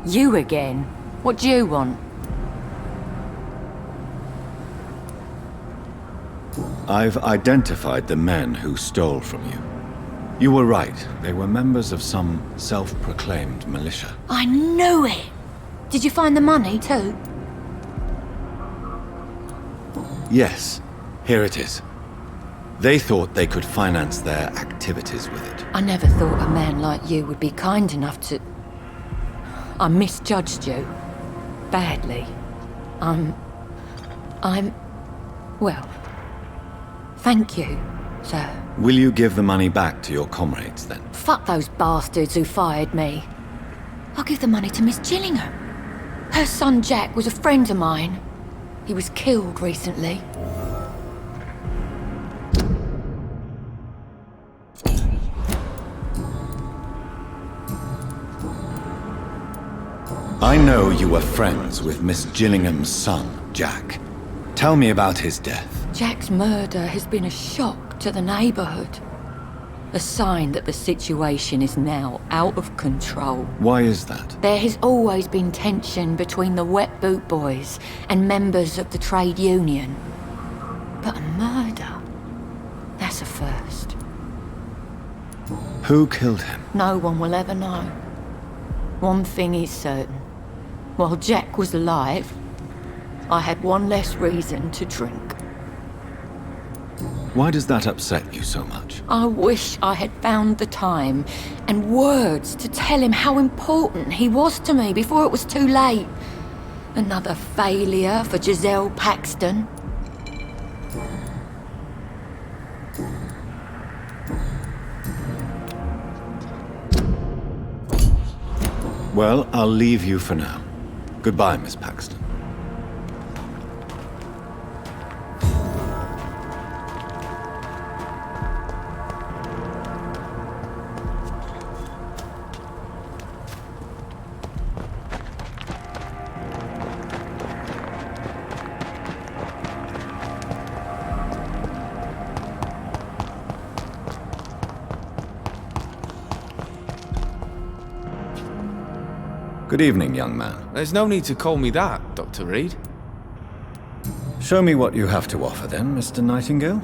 You again? What do you want? I've identified the men who stole from you. You were right. They were members of some self-proclaimed militia. I knew it! Did you find the money too? Yes, here it is. They thought they could finance their activities with it. I never thought a man like you would be kind enough to... I misjudged you. Badly. Well, thank you, sir. Will you give the money back to your comrades, then? Fuck those bastards who fired me. I'll give the money to Miss Gillingham. Her son Jack was a friend of mine. He was killed recently. I know you were friends with Miss Gillingham's son, Jack. Tell me about his death. Jack's murder has been a shock to the neighborhood. A sign that the situation is now out of control. Why is that? There has always been tension between the Wet Boot Boys and members of the trade union. But a murder? That's a first. Who killed him? No one will ever know. One thing is certain. While Jack was alive, I had one less reason to drink. Why does that upset you so much? I wish I had found the time and words to tell him how important he was to me before it was too late. Another failure for Giselle Paxton. Well, I'll leave you for now. Goodbye, Miss Paxton. Good evening, young man. There's no need to call me that, Dr. Reed. Show me what you have to offer then, Mr. Nightingale.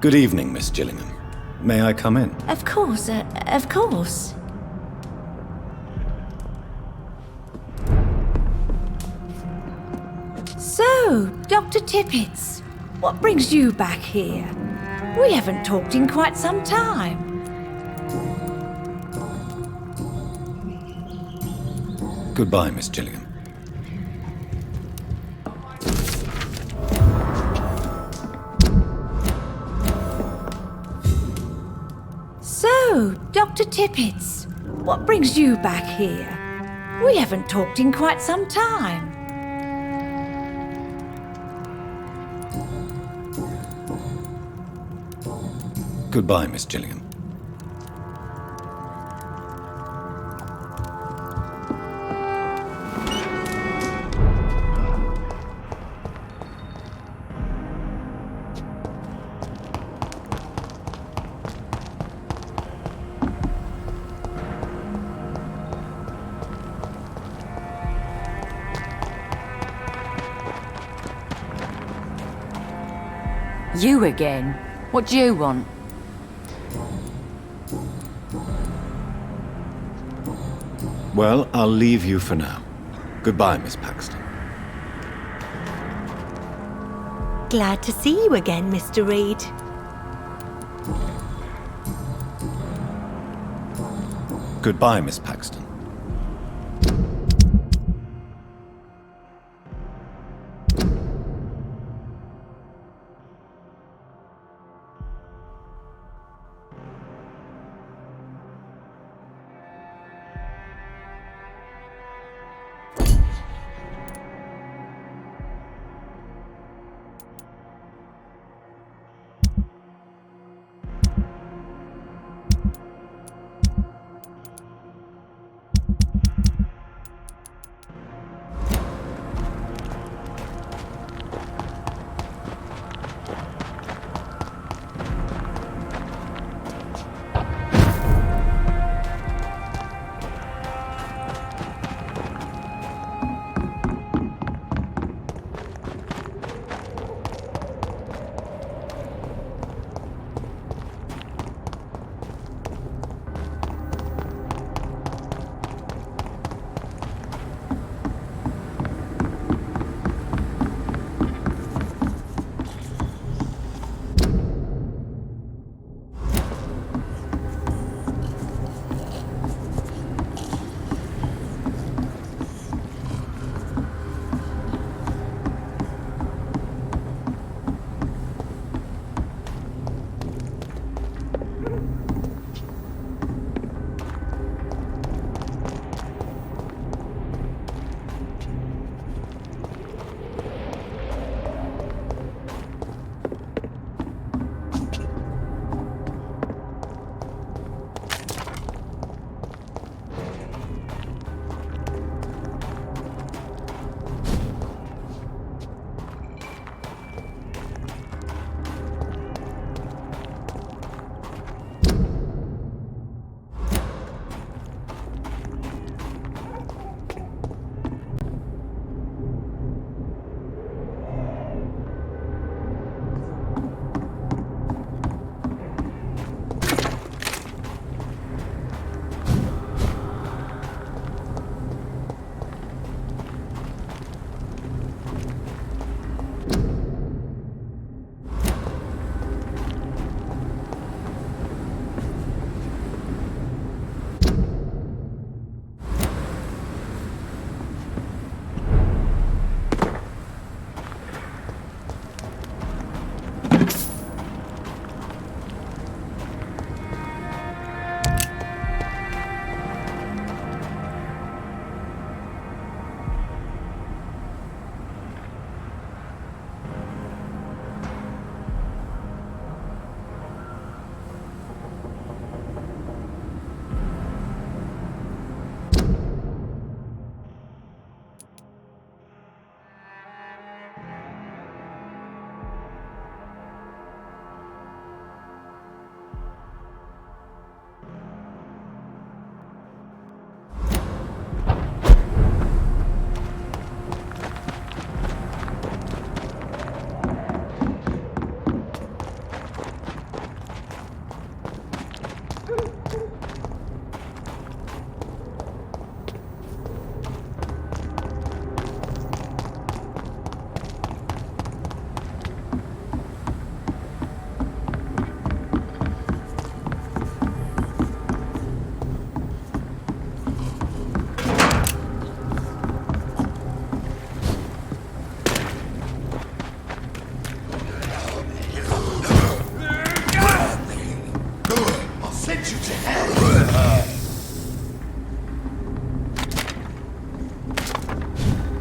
Good evening, Miss Gillingham. May I come in? Of course, of course. So, Dr. Tippets, what brings you back here? We haven't talked in quite some time. Goodbye, Miss Gillingham. So, Dr. Tippets, what brings you back here? We haven't talked in quite some time. Goodbye, Miss Gillingham. You again? What do you want? Well, I'll leave you for now. Goodbye, Miss Paxton. Glad to see you again, Mr. Reed. Goodbye, Miss Paxton.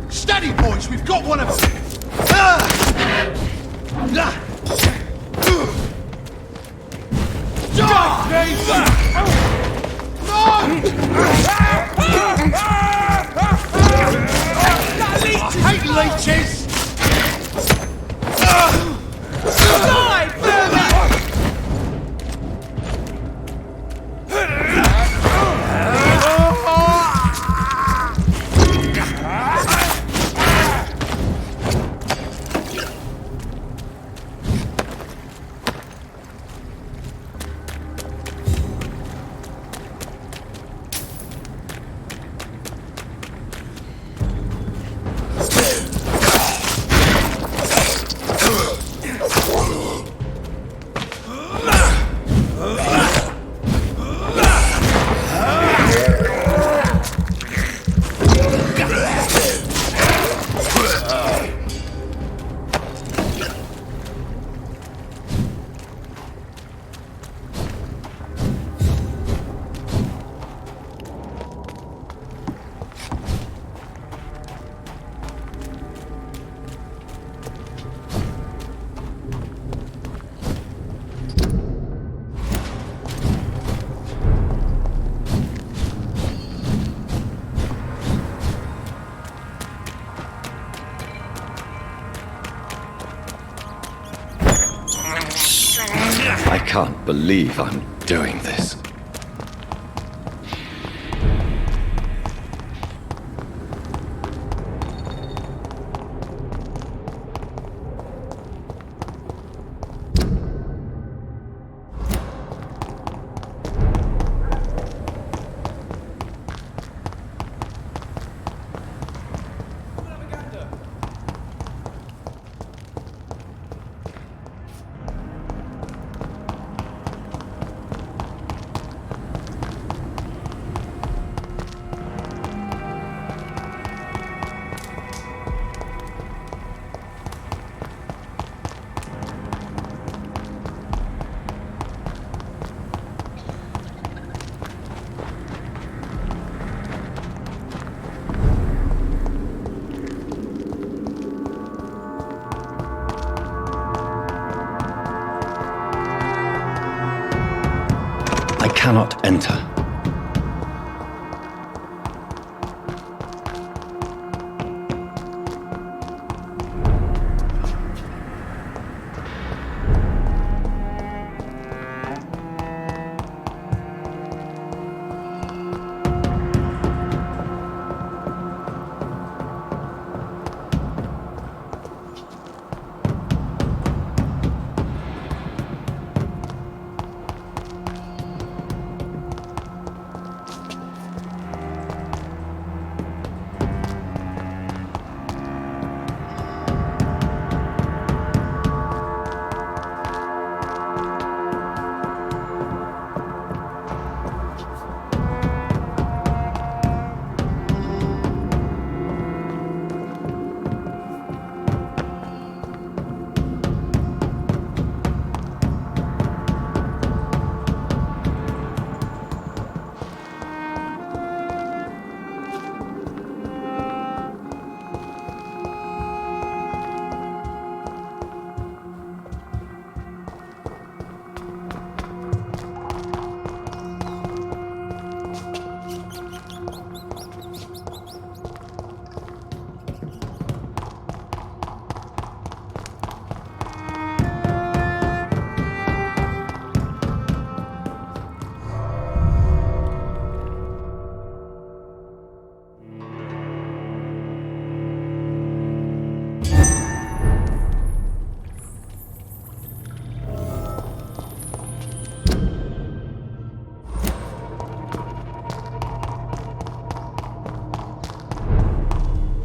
Steady, boys, we've got one of them! I hate leeches! Die, vermin! can't believe I'm doing this. I cannot enter.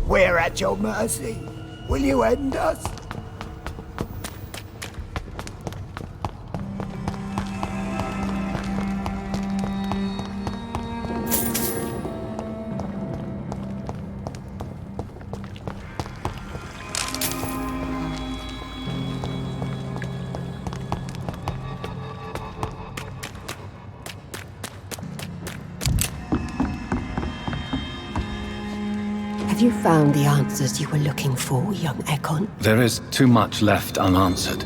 We're at your mercy. Will you end us? Have you found the answers you were looking for, young Ekon? There is too much left unanswered.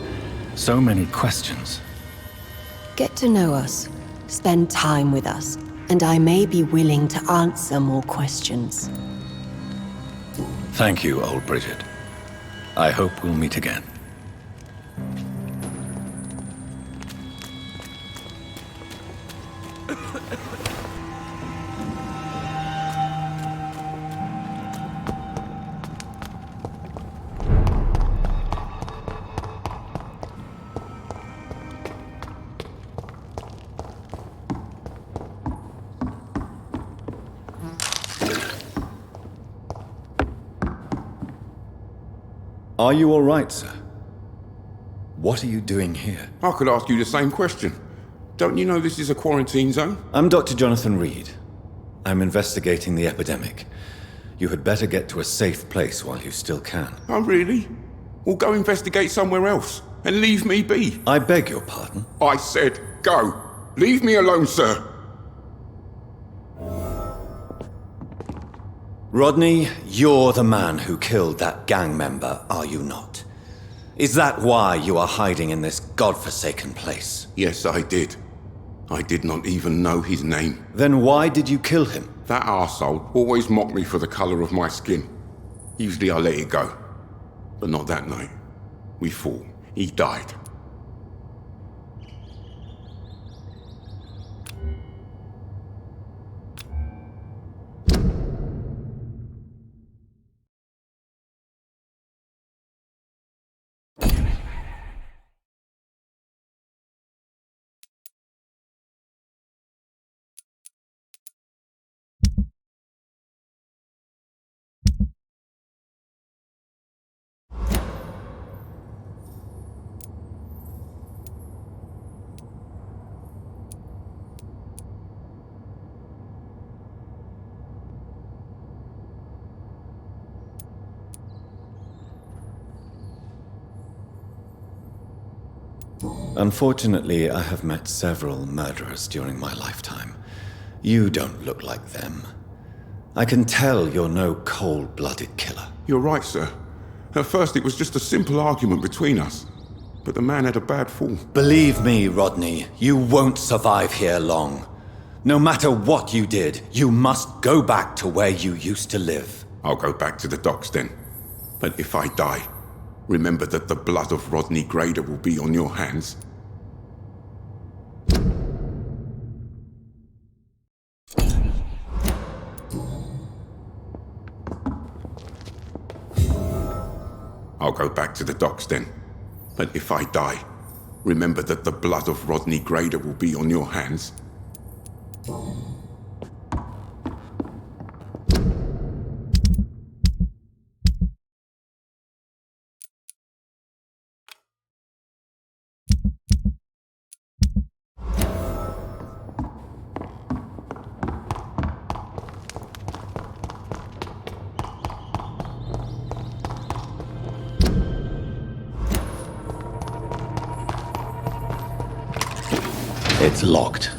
So many questions. Get to know us, spend time with us, and I may be willing to answer more questions. Thank you, old Bridget. I hope we'll meet again. Are you all right, sir? What are you doing here? I could ask you the same question. Don't you know this is a quarantine zone? I'm Dr. Jonathan Reed. I'm investigating the epidemic. You had better get to a safe place while you still can. Oh, really? Well, go investigate somewhere else and leave me be. I beg your pardon? I said go. Leave me alone, sir. Rodney, you're the man who killed that gang member, are you not? Is that why you are hiding in this godforsaken place? Yes, I did. I did not even know his name. Then why did you kill him? That arsehole always mocked me for the colour of my skin. Usually I let it go. But not that night. We fought. He died. Unfortunately, I have met several murderers during my lifetime. You don't look like them. I can tell you're no cold-blooded killer. You're right, sir. At first it was just a simple argument between us. But the man had a bad fall. Believe me, Rodney, you won't survive here long. No matter what you did, you must go back to where you used to live. I'll go back to the docks then. But if I die, remember that the blood of Rodney Grader will be on your hands. I'll go back to the docks then. But if I die, remember that the blood of Rodney Grader will be on your hands. It's locked.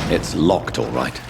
It's locked, all right.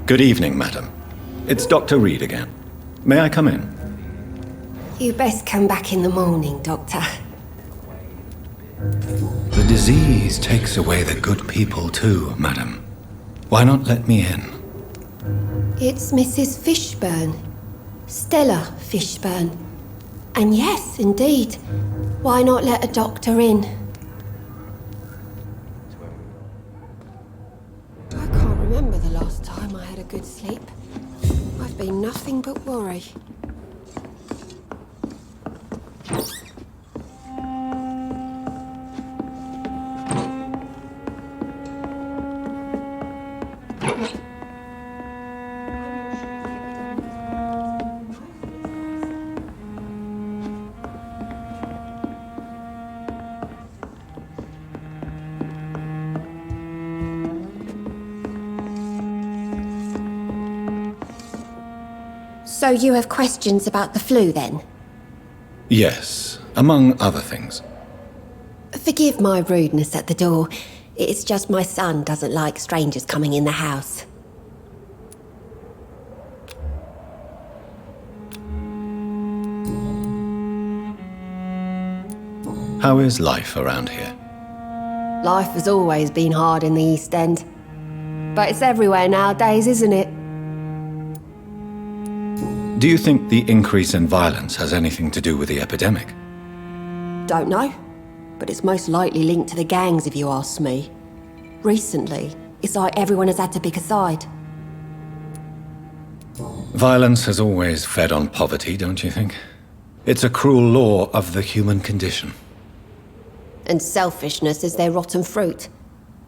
Good evening, madam. It's Dr. Reed again. May I come in? You best come back in the morning, Doctor. The disease takes away the good people too, madam. Why not let me in? It's Mrs. Fishburne. Stella Fishburne. And yes, indeed. Why not let a doctor in? I can't remember the last time I had a good sleep. I've been nothing but worry. So you have questions about the flu, then? Yes, among other things. Forgive my rudeness at the door. It's just my son doesn't like strangers coming in the house. How is life around here? Life has always been hard in the East End. But it's everywhere nowadays, isn't it? Do you think the increase in violence has anything to do with the epidemic? Don't know. But it's most likely linked to the gangs, if you ask me. Recently, it's like everyone has had to pick a side. Violence has always fed on poverty, don't you think? It's a cruel law of the human condition. And selfishness is their rotten fruit.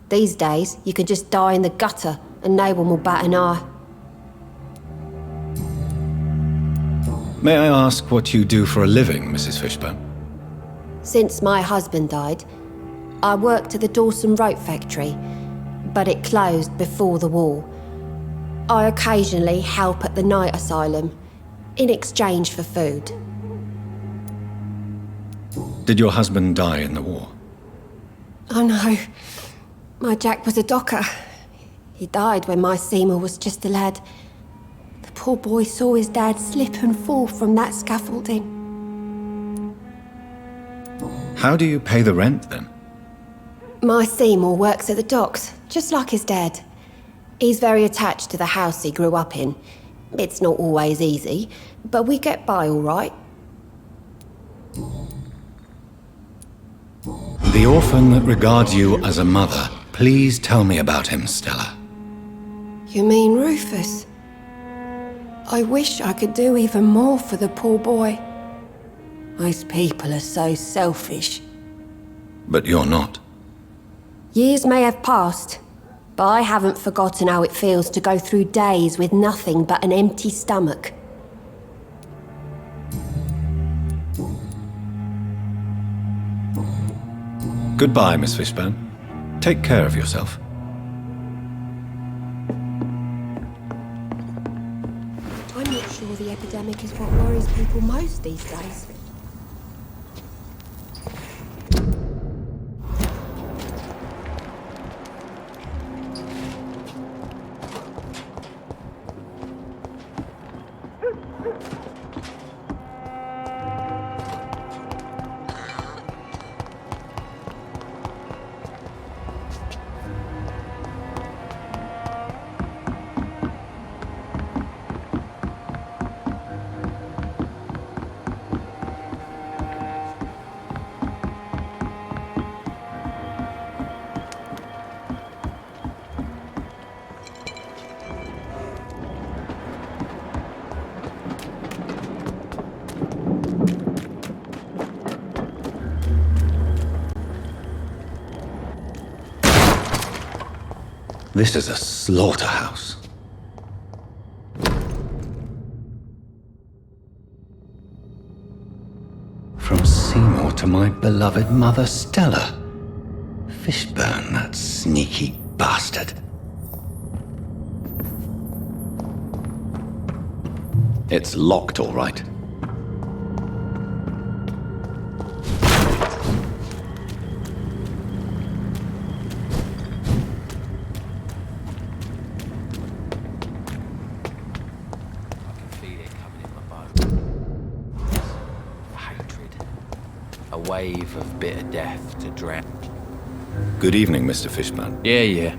These days, you can just die in the gutter and no one will bat an eye. May I ask what you do for a living, Mrs. Fishburne? Since my husband died, I worked at the Dawson Rope factory, but it closed before the war. I occasionally help at the night asylum, in exchange for food. Did your husband die in the war? Oh no, my Jack was a docker. He died when my Seymour was just a lad. The poor boy saw his dad slip and fall from that scaffolding. How do you pay the rent, then? My Seymour works at the docks, just like his dad. He's very attached to the house he grew up in. It's not always easy, but we get by all right. The orphan that regards you as a mother. Please tell me about him, Stella. You mean Rufus? I wish I could do even more for the poor boy. Most people are so selfish. But you're not. Years may have passed, but I haven't forgotten how it feels to go through days with nothing but an empty stomach. Goodbye, Miss Fishburne. Take care of yourself. I'm not sure the epidemic is what worries people most these days. This is a slaughterhouse. From Seymour to my beloved mother, Stella. Fishburne, that sneaky bastard. It's locked, all right. wave of bitter death to drown. Good evening, Mr. Fishburne. Yeah.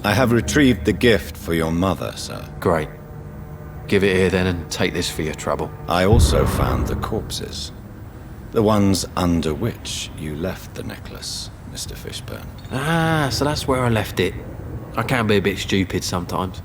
I have retrieved the gift for your mother, sir. Great. Give it here then and take this for your trouble. I also found the corpses. The ones under which you left the necklace, Mr. Fishburne. Ah, so that's where I left it. I can be a bit stupid sometimes.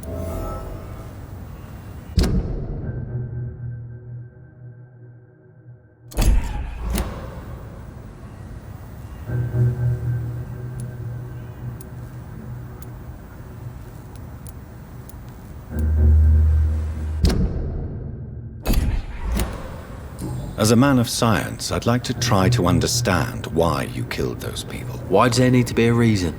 As a man of science, I'd like to try to understand why you killed those people. Why does there need to be a reason?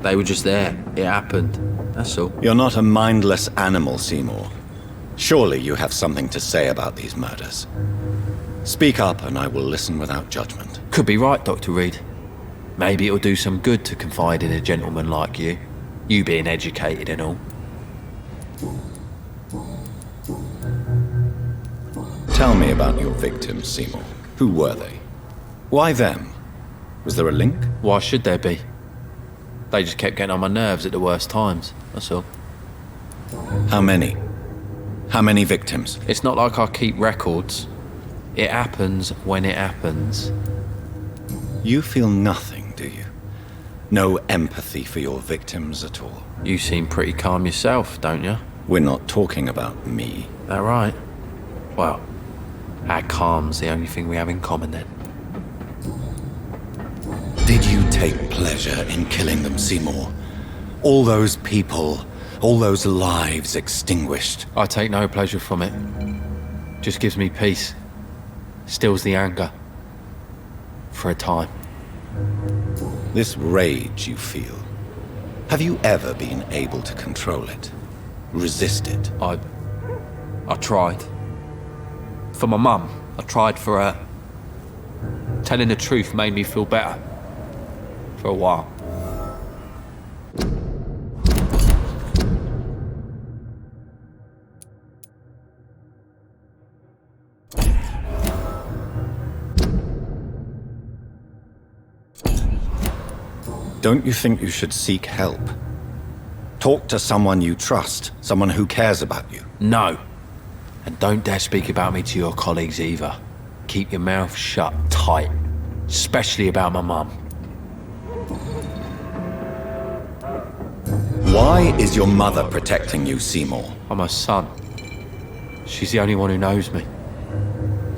They were just there. It happened. That's all. You're not a mindless animal, Seymour. Surely you have something to say about these murders. Speak up and I will listen without judgment. Could be right, Dr. Reed. Maybe it'll do some good to confide in a gentleman like you. You being educated and all. Tell me about your victims, Seymour. Who were they? Why them? Was there a link? Why should there be? They just kept getting on my nerves at the worst times, that's all. How many? How many victims? It's not like I keep records. It happens when it happens. You feel nothing, do you? No empathy for your victims at all? You seem pretty calm yourself, don't you? We're not talking about me. That right? Well, our calm's the only thing we have in common then. Did you take pleasure in killing them, Seymour? All those people, all those lives extinguished. I take no pleasure from it. Just gives me peace. Stills the anger. For a time. This rage you feel, have you ever been able to control it? Resist it? I tried. For my mum, I tried for her. Telling the truth made me feel better. For a while. Don't you think you should seek help? Talk to someone you trust, someone who cares about you. No. And don't dare speak about me to your colleagues either. Keep your mouth shut tight. Especially about my mum. Why is your mother protecting you, Seymour? I'm her son. She's the only one who knows me.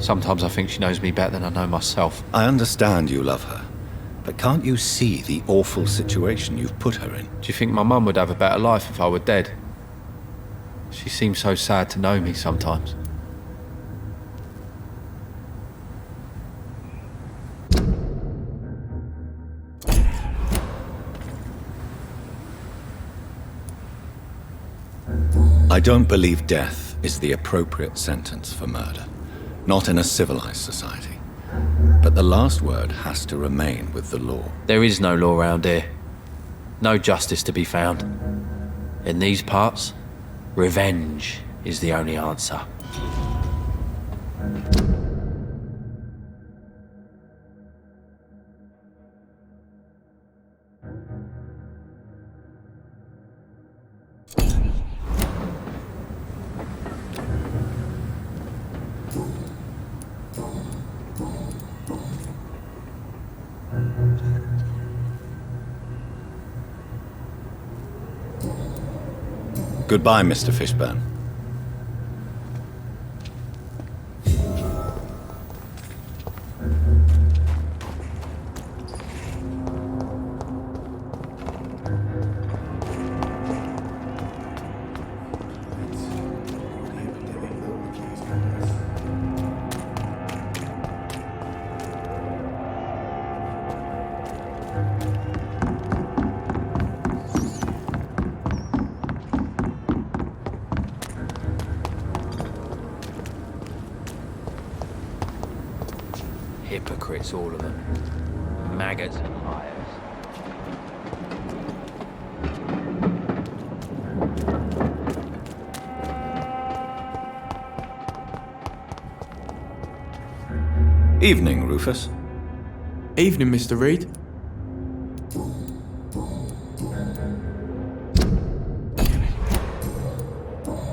Sometimes I think she knows me better than I know myself. I understand you love her, but can't you see the awful situation you've put her in? Do you think my mum would have a better life if I were dead? She seems so sad to know me sometimes. I don't believe death is the appropriate sentence for murder. Not in a civilized society. But the last word has to remain with the law. There is no law around here. No justice to be found. In these parts, revenge is the only answer. Goodbye, Mr. Fishburne. Hypocrites, all of them. Maggots and liars. Evening, Rufus. Evening, Mr. Reed.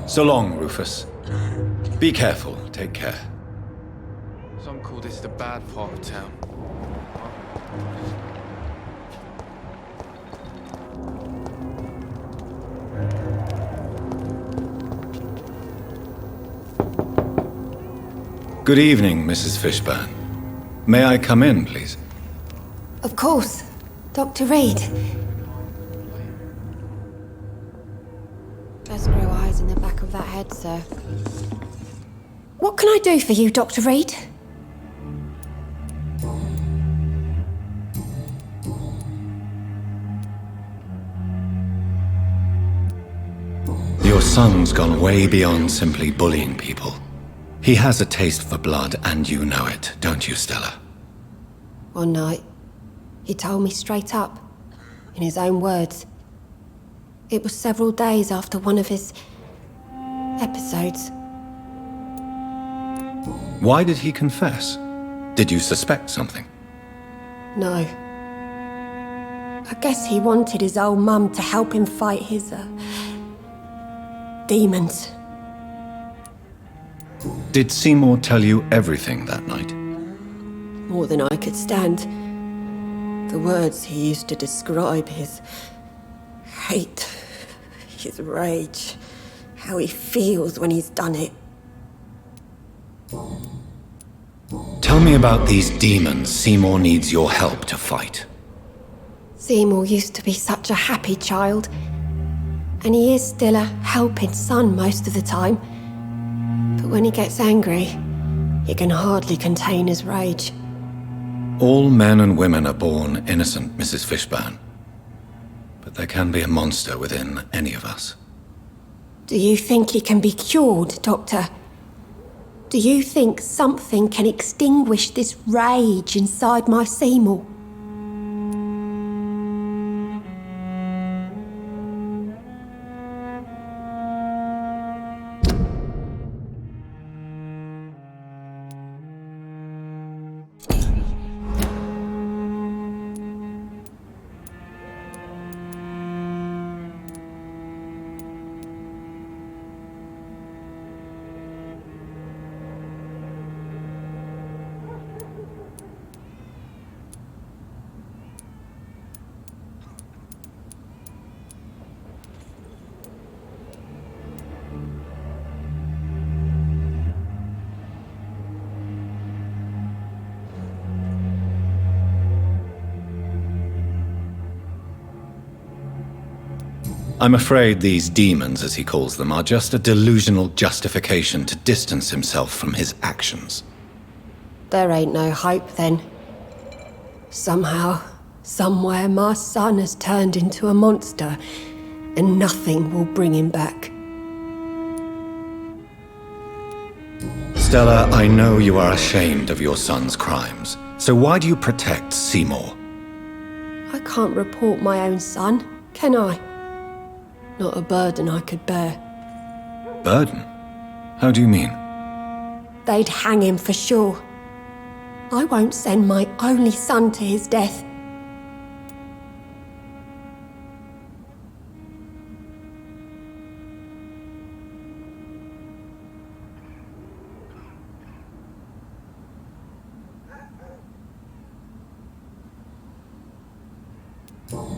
So long, Rufus. Be careful. Take care. Some call this the bad part of town. Good evening, Mrs. Fishburne. May I come in, please? Of course. Dr. Reed. Just grow eyes in the back of that head, sir. What can I do for you, Dr. Reed? Your son's gone way beyond simply bullying people. He has a taste for blood, and you know it, don't you, Stella? One night, he told me straight up, in his own words. It was several days after one of his episodes. Why did he confess? Did you suspect something? No. I guess he wanted his old mum to help him fight his, demons. Did Seymour tell you everything that night? More than I could stand. The words he used to describe his hate, his rage, how he feels when he's done it. Tell me about these demons Seymour needs your help to fight. Seymour used to be such a happy child, and he is still a helping son most of the time. But when he gets angry, he can hardly contain his rage. All men and women are born innocent, Mrs. Fishburne. But there can be a monster within any of us. Do you think he can be cured, Doctor? Do you think something can extinguish this rage inside my Seymour? I'm afraid these demons, as he calls them, are just a delusional justification to distance himself from his actions. There ain't no hope then. Somehow, somewhere, my son has turned into a monster, and nothing will bring him back. Stella, I know you are ashamed of your son's crimes, so why do you protect Seymour? I can't report my own son, can I? Not a burden I could bear. Burden? How do you mean? They'd hang him for sure. I won't send my only son to his death.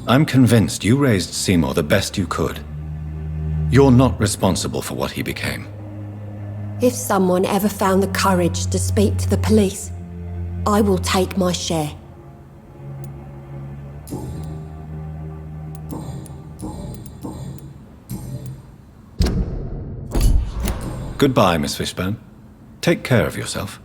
I'm convinced you raised Seymour the best you could. You're not responsible for what he became. If someone ever found the courage to speak to the police, I will take my share. Goodbye, Miss Fishburne. Take care of yourself.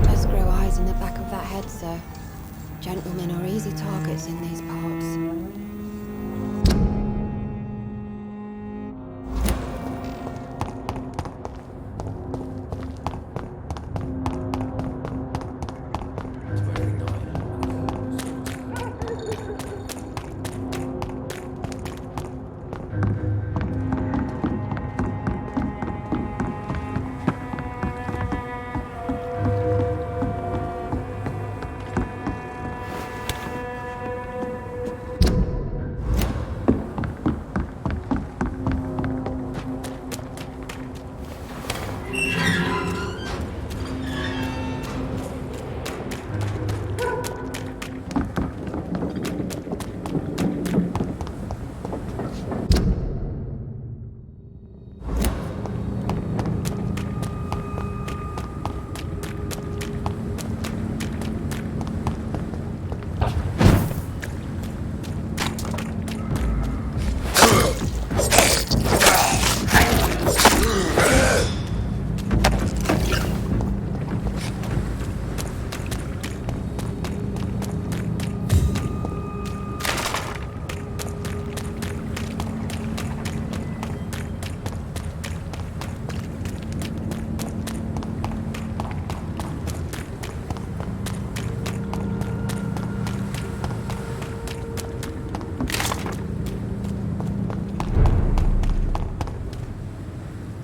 Just grow eyes in the back of that head, sir. Gentlemen are easy targets in these parts.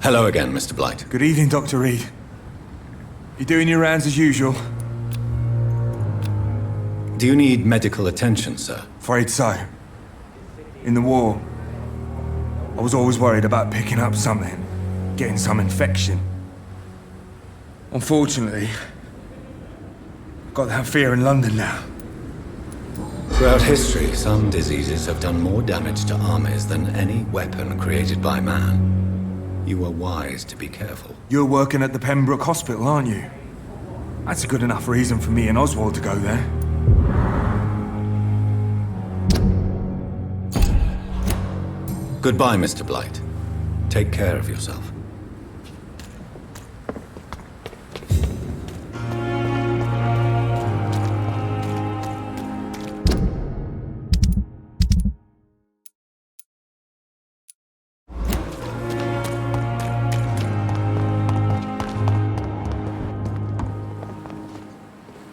Hello again, Mr. Blight. Good evening, Dr. Reed. You doing your rounds as usual? Do you need medical attention, sir? Afraid so. In the war, I was always worried about picking up something, getting some infection. Unfortunately, I've got that fear in London now. Throughout history, some diseases have done more damage to armies than any weapon created by man. You were wise to be careful. You're working at the Pembroke Hospital, aren't you? That's a good enough reason for me and Oswald to go there. Goodbye, Mr. Blight. Take care of yourself.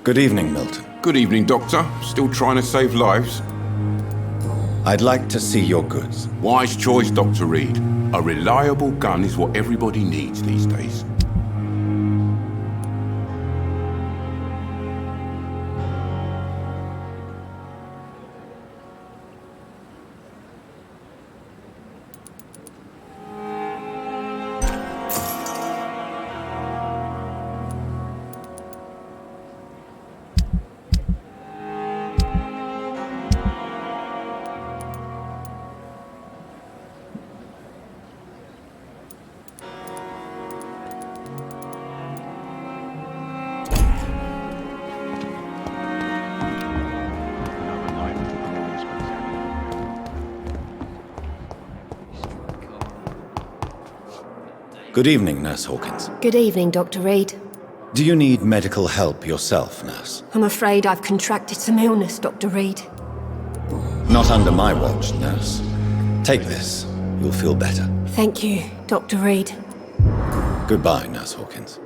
Good evening, Milton. Good evening, Doctor. Still trying to save lives? I'd like to see your goods. Wise choice, Dr. Reed. A reliable gun is what everybody needs these days. Good evening, Nurse Hawkins. Good evening, Dr. Reed. Do you need medical help yourself, Nurse? I'm afraid I've contracted some illness, Dr. Reed. Not under my watch, Nurse. Take this. You'll feel better. Thank you, Dr. Reed. Goodbye, Nurse Hawkins.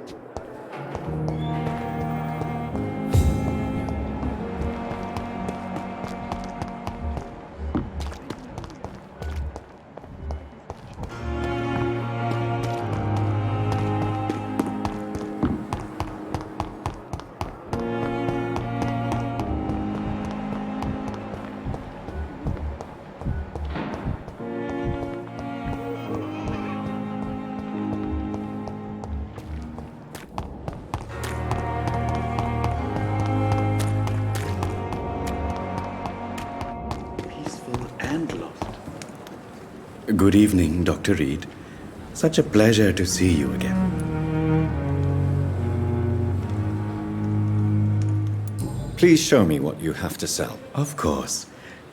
Good evening, Dr. Reed. Such a pleasure to see you again. Please show me what you have to sell. Of course.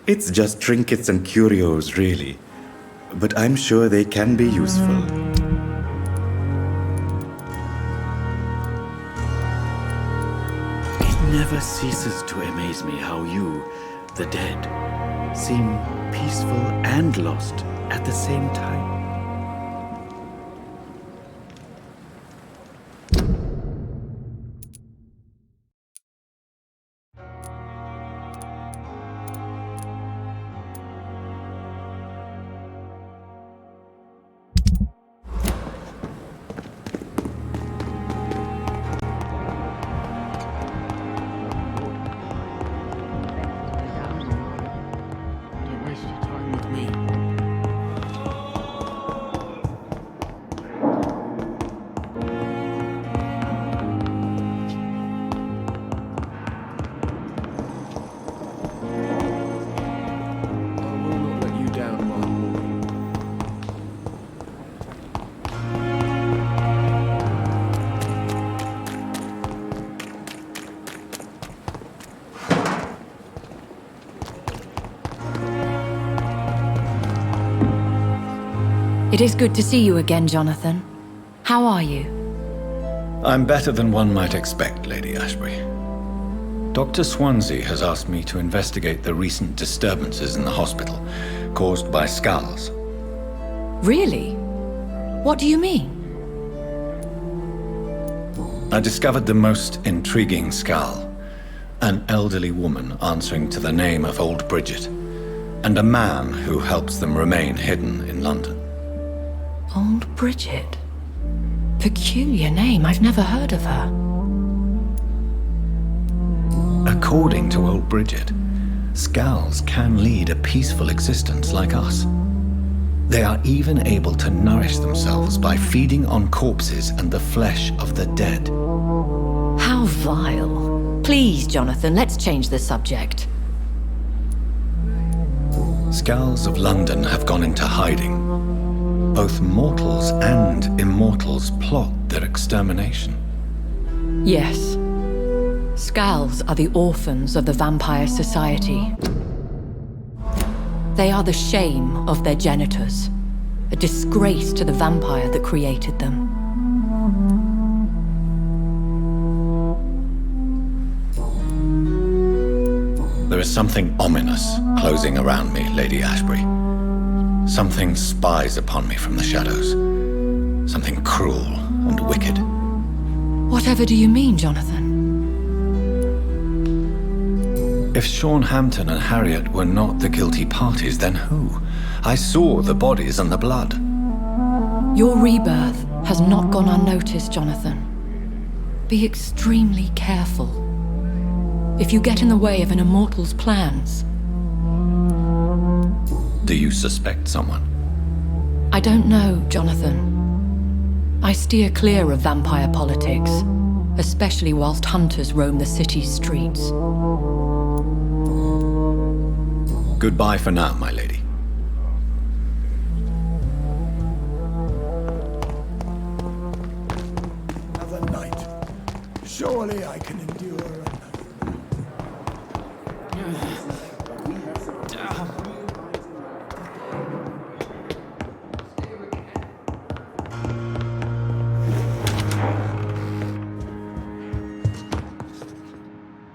It's just trinkets and curios, really. But I'm sure they can be useful. It never ceases to amaze me how you, the dead, seem peaceful and lost at the same time. Don't waste your time with me. I will not let you down, my boy. It is good to see you again, Jonathan. How are you? I'm better than one might expect, Lady Ashbury. Dr. Swansea has asked me to investigate the recent disturbances in the hospital caused by skulls. Really? What do you mean? I discovered the most intriguing skull. An elderly woman answering to the name of Old Bridget, and a man who helps them remain hidden in London. Old Bridget? Peculiar name, I've never heard of her. According to Old Bridget, skulls can lead a peaceful existence like us. They are even able to nourish themselves by feeding on corpses and the flesh of the dead. How vile. Please, Jonathan, let's change the subject. Skulls of London have gone into hiding. Both mortals and immortals plot their extermination. Yes. Skulls are the orphans of the Vampire Society. They are the shame of their genitors, a disgrace to the vampire that created them. There is something ominous closing around me, Lady Ashbury. Something spies upon me from the shadows. Something cruel and wicked. Whatever do you mean, Jonathan? If Sean Hampton and Harriet were not the guilty parties, then who? I saw the bodies and the blood. Your rebirth has not gone unnoticed, Jonathan. Be extremely careful. If you get in the way of an immortal's plans... Do you suspect someone? I don't know, Jonathan. I steer clear of vampire politics, especially whilst hunters roam the city's streets. Goodbye for now, my lady. Another night. Surely I can endure another.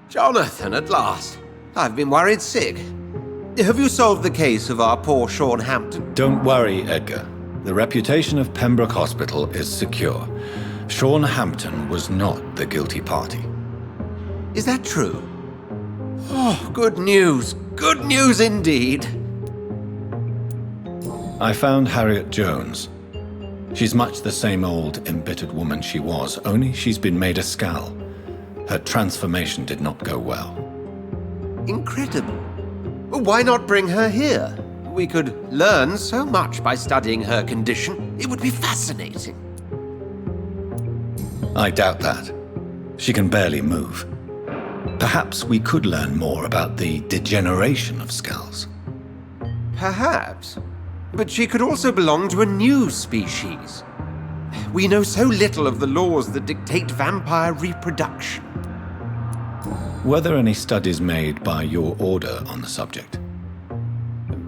Jonathan, at last. I've been worried sick. Have you solved the case of our poor Sean Hampton? Don't worry, Edgar. The reputation of Pembroke Hospital is secure. Sean Hampton was not the guilty party. Is that true? Oh, good news. Good news indeed. I found Harriet Jones. She's much the same old, embittered woman she was, only she's been made a skull. Her transformation did not go well. Incredible. Why not bring her here? We could learn so much by studying her condition. It would be fascinating. I doubt that. She can barely move. Perhaps we could learn more about the degeneration of skulls. Perhaps. But she could also belong to a new species. We know so little of the laws that dictate vampire reproduction. Were there any studies made by your order on the subject?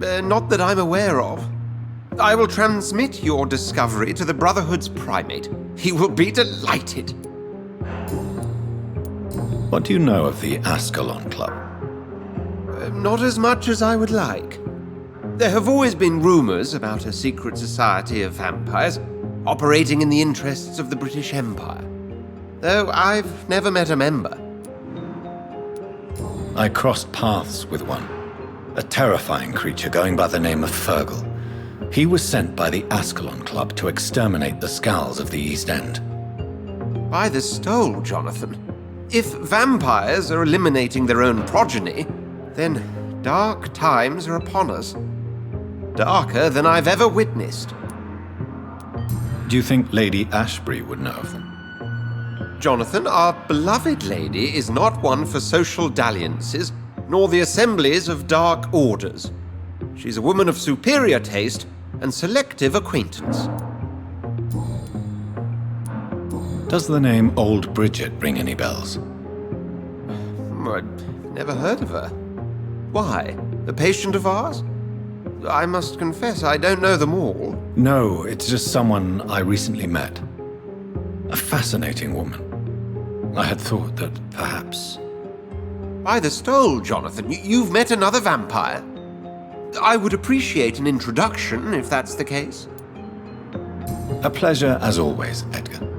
Not that I'm aware of. I will transmit your discovery to the Brotherhood's primate. He will be delighted. What do you know of the Ascalon Club? Not as much as I would like. There have always been rumors about a secret society of vampires operating in the interests of the British Empire, though I've never met a member. I crossed paths with one, a terrifying creature going by the name of Fergal. He was sent by the Ascalon Club to exterminate the Skulls of the East End. By the stole, Jonathan. If vampires are eliminating their own progeny, then dark times are upon us. Darker than I've ever witnessed. Do you think Lady Ashbury would know of them? Jonathan, our beloved lady is not one for social dalliances, nor the assemblies of dark orders. She's a woman of superior taste and selective acquaintance. Does the name Old Bridget ring any bells? I'd never heard of her. Why? A patient of ours? I must confess, I don't know them all. No, it's just someone I recently met. A fascinating woman. I had thought that perhaps... By the stole, Jonathan, you've met another vampire. I would appreciate an introduction, if that's the case. A pleasure as always, Edgar.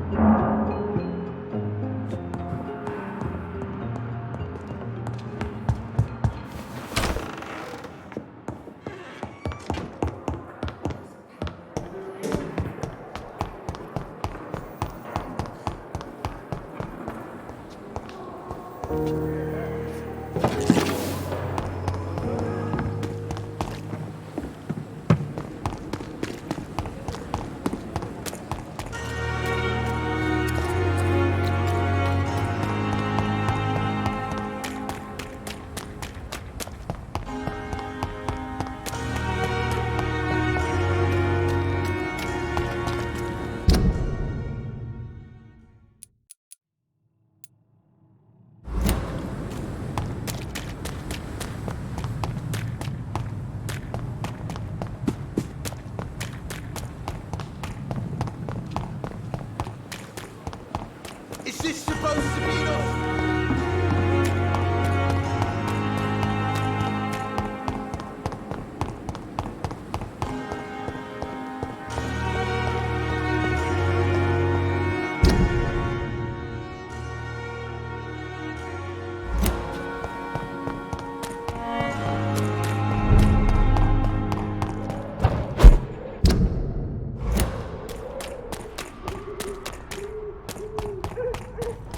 Is this supposed to be enough?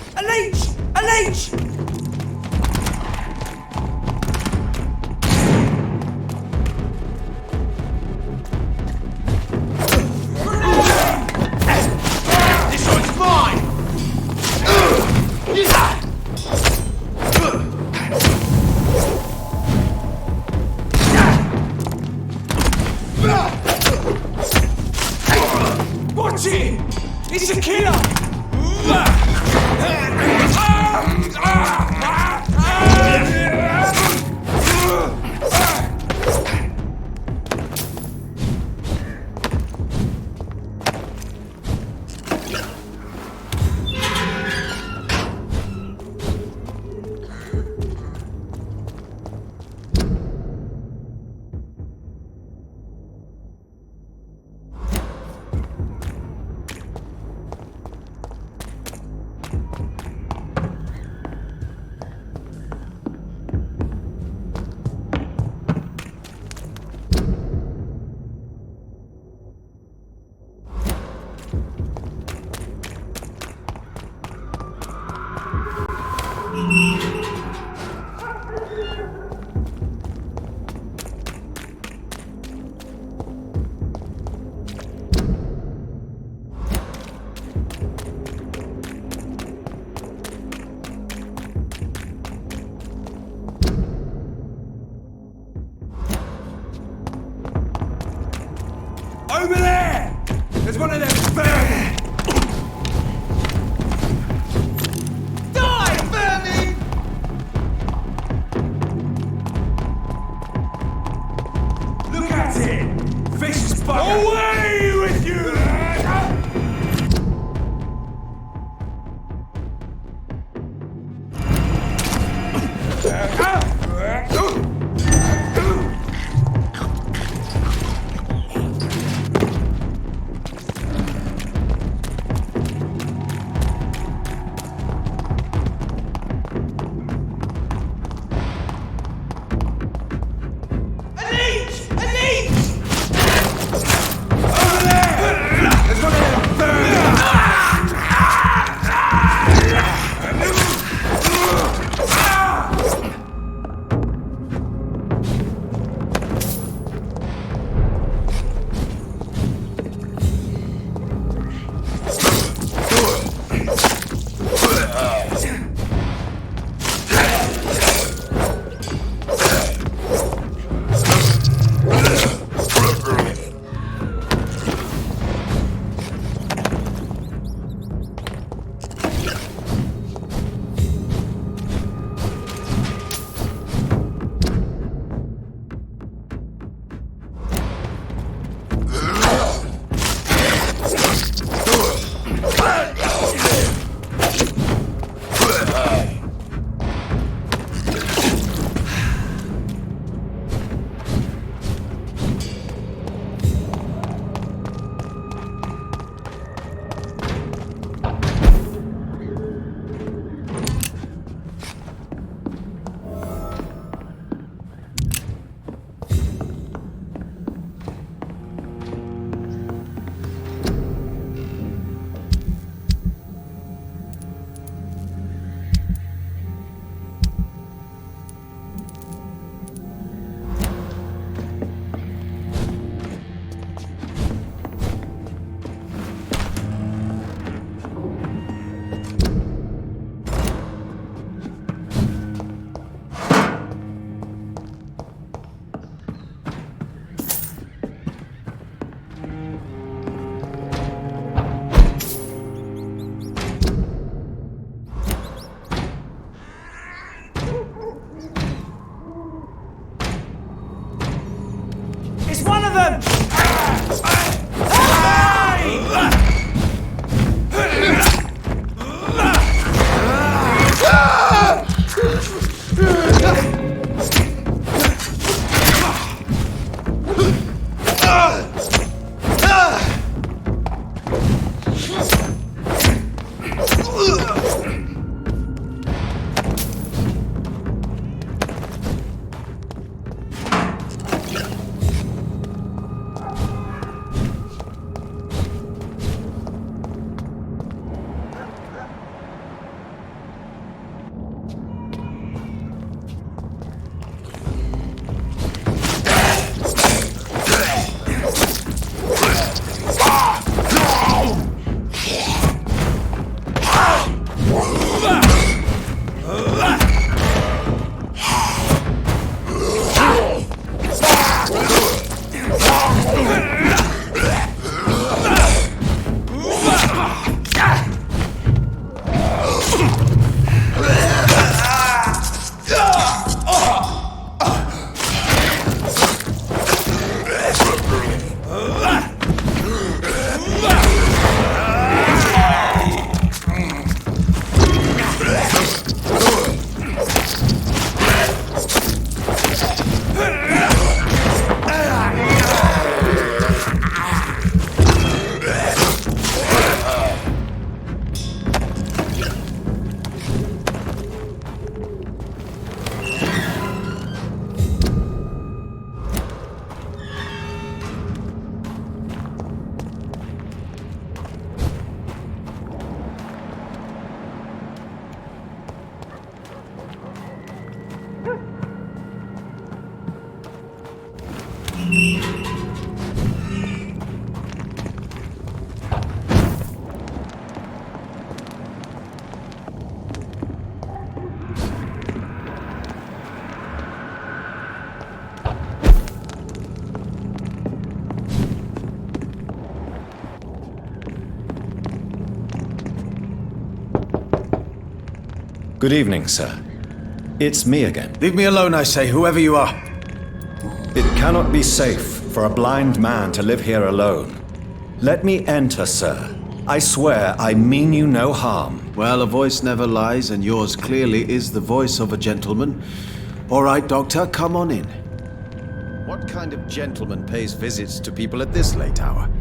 A leech! This one's mine! Watch it! It's a killer! Over there! There's one of them vermin! Die, vermin! Look at it! Vicious bugger! Away with you! Good evening, sir. It's me again. Leave me alone, I say, whoever you are. It cannot be safe for a blind man to live here alone. Let me enter, sir. I swear I mean you no harm. Well, a voice never lies, and yours clearly is the voice of a gentleman. All right, Doctor, come on in. What kind of gentleman pays visits to people at this late hour?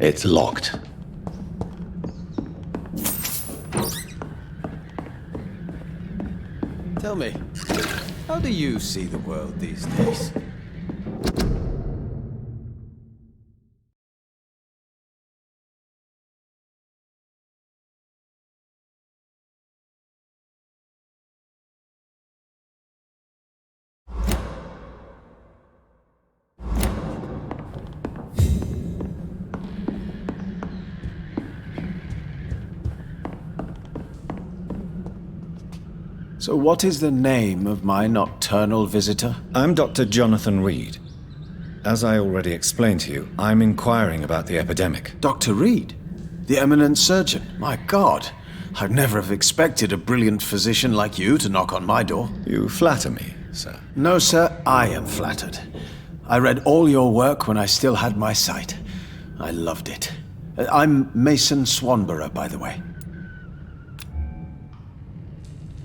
It's locked. Tell me, how do you see the world these days? So what is the name of my nocturnal visitor? I'm Dr. Jonathan Reed. As I already explained to you, I'm inquiring about the epidemic. Dr. Reed? The eminent surgeon? My God, I'd never have expected a brilliant physician like you to knock on my door. You flatter me, sir. No, sir, I am flattered. I read all your work when I still had my sight. I loved it. I'm Mason Swanborough, by the way.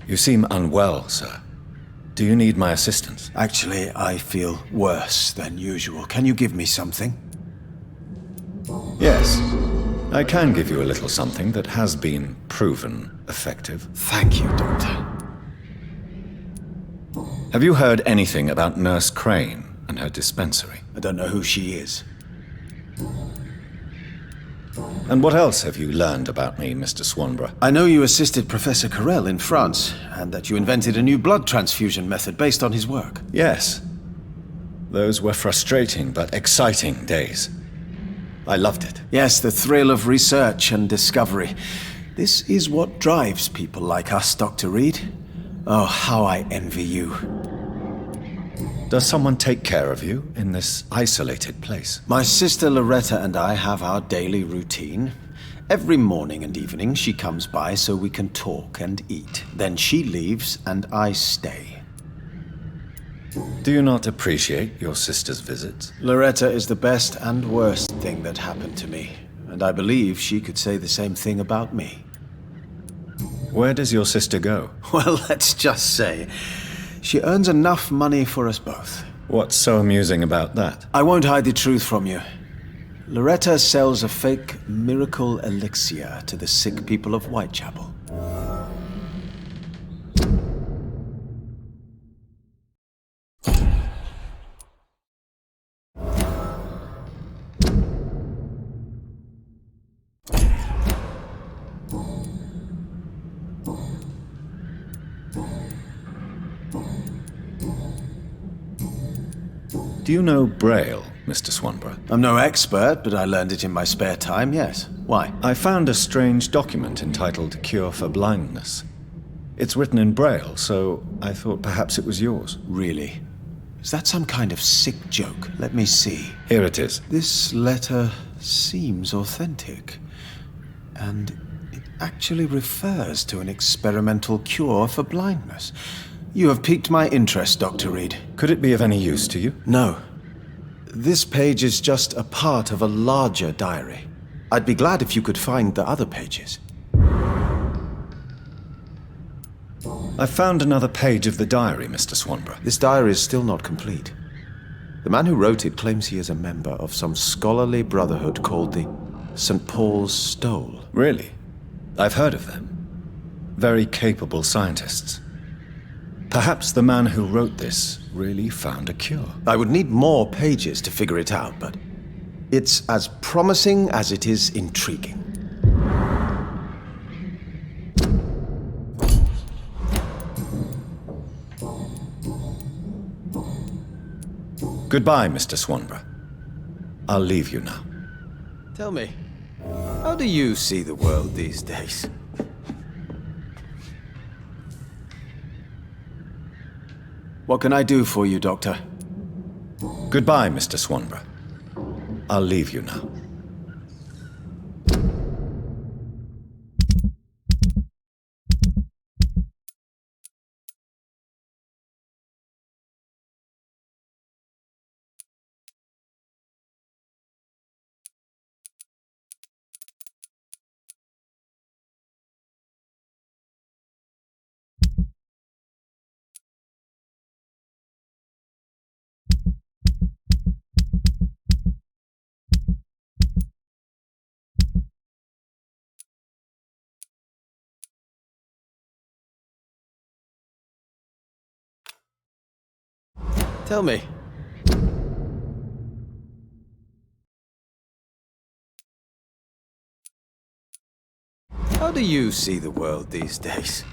You seem unwell, sir. Do you need my assistance? Actually, I feel worse than usual. Can you give me something? Yes. I can give you a little something that has been proven effective. Thank you, Doctor. Have you heard anything about Nurse Crane and her dispensary? I don't know who she is. And what else have you learned about me, Mr. Swanborough? I know you assisted Professor Carell in France, and that you invented a new blood transfusion method based on his work. Yes. Those were frustrating but exciting days. I loved it. Yes, the thrill of research and discovery. This is what drives people like us, Dr. Reed. Oh, how I envy you. Does someone take care of you in this isolated place? My sister Loretta and I have our daily routine. Every morning and evening she comes by so we can talk and eat. Then she leaves and I stay. Do you not appreciate your sister's visits? Loretta is the best and worst thing that happened to me, and I believe she could say the same thing about me. Where does your sister go? Well, let's just say she earns enough money for us both. What's so amusing about that? I won't hide the truth from you. Loretta sells a fake miracle elixir to the sick people of Whitechapel. Do you know Braille, Mr. Swanborough? I'm no expert, but I learned it in my spare time, yes. Why? I found a strange document entitled Cure for Blindness. It's written in Braille, so I thought perhaps it was yours. Really? Is that some kind of sick joke? Let me see. Here it is. This letter seems authentic. And it actually refers to an experimental cure for blindness. You have piqued my interest, Dr. Reed. Could it be of any use to you? No. This page is just a part of a larger diary. I'd be glad if you could find the other pages. I found another page of the diary, Mr. Swanborough. This diary is still not complete. The man who wrote it claims he is a member of some scholarly brotherhood called the St. Paul's Stole. Really? I've heard of them. Very capable scientists. Perhaps the man who wrote this really found a cure. I would need more pages to figure it out, but it's as promising as it is intriguing. Goodbye, Mr. Swanborough. I'll leave you now. Tell me, how do you see the world these days? What can I do for you, Doctor? Goodbye, Mr. Swanborough. I'll leave you now. Tell me. How do you see the world these days?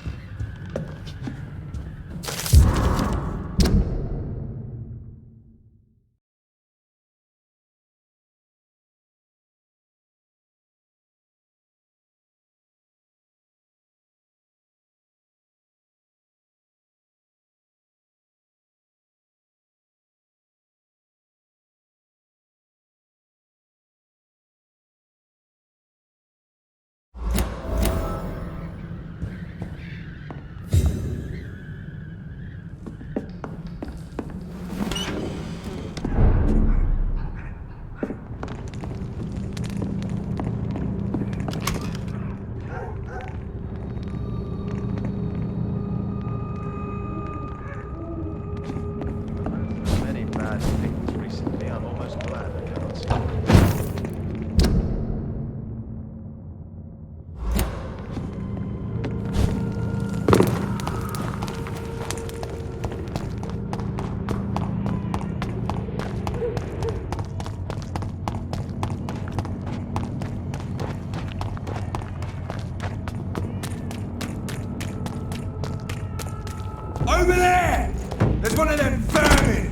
Over there! There's one of them vermin!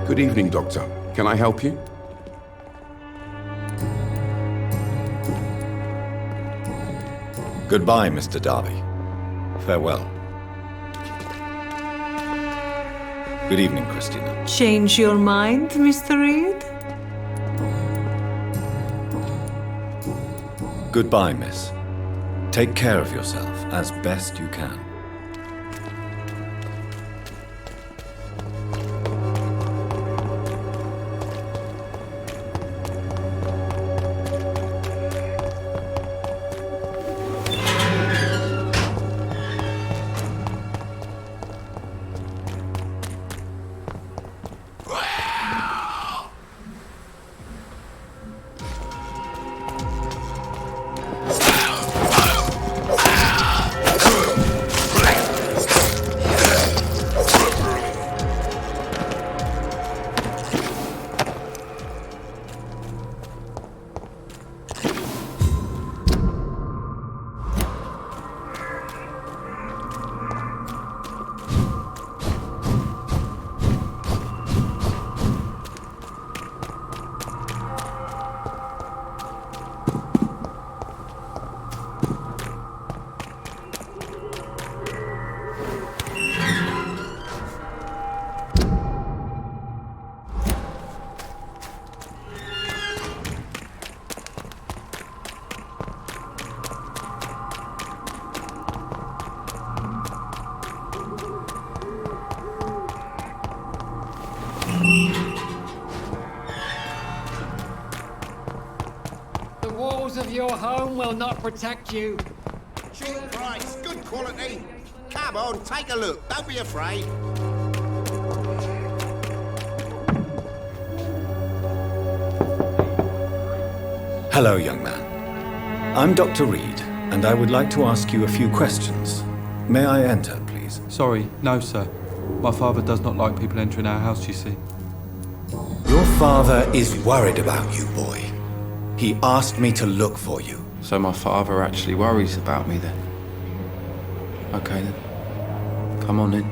Good evening, Doctor. Can I help you? Goodbye, Mr. Darby. Farewell. Good evening, Christina. Change your mind, Mr. Reed? Goodbye, miss. Take care of yourself as best you can. The walls of your home will not protect you. Cheap price, good quality. Come on, take a look. Don't be afraid. Hello, young man. I'm Dr. Reed, and I would like to ask you a few questions. May I enter, please? Sorry, no, sir. My father does not like people entering our house, you see. Your father is worried about you, boy. He asked me to look for you. So my father actually worries about me then? Okay then. Come on in.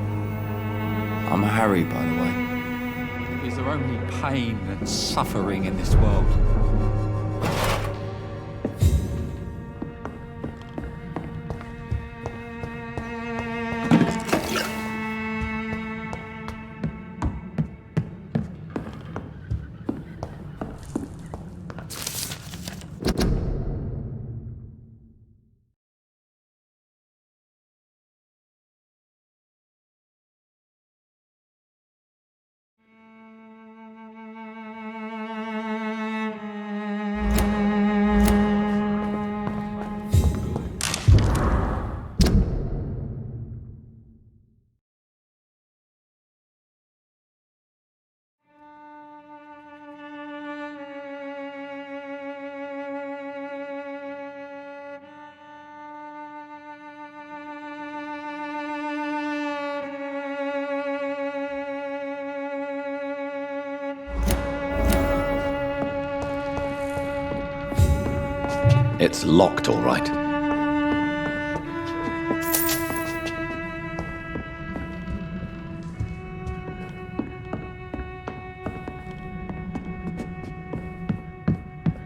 I'm Harry, by the way. Is there only pain and suffering in this world? It's locked, all right.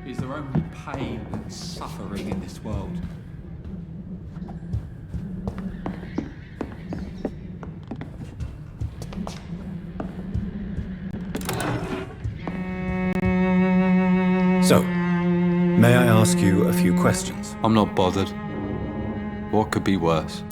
Is there only pain and suffering in this world? So, may I ask you a few questions? I'm not bothered. What could be worse?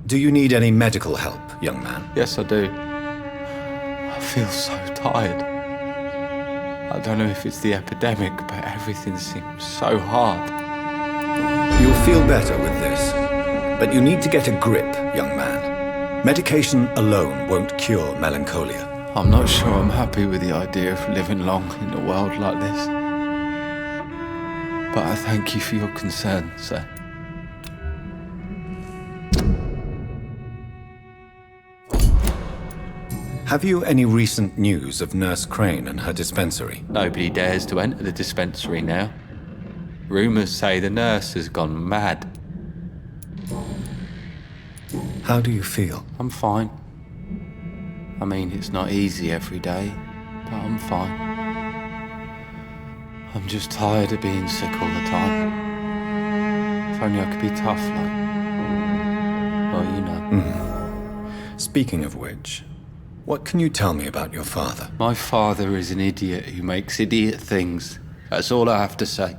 Do you need any medical help, young man? Yes, I do. I feel so tired. I don't know if it's the epidemic, but everything seems so hard. You'll feel better with this, but you need to get a grip, young man. Medication alone won't cure melancholia. I'm not sure I'm happy with the idea of living long in a world like this. But I thank you for your concern, sir. Have you any recent news of Nurse Crane and her dispensary? Nobody dares to enter the dispensary now. Rumours say the nurse has gone mad. How do you feel? I'm fine. I mean, it's not easy every day, but I'm fine. I'm just tired of being sick all the time. If only I could be tough, like... well, you know. Speaking of which, what can you tell me about your father? My father is an idiot who makes idiot things. That's all I have to say.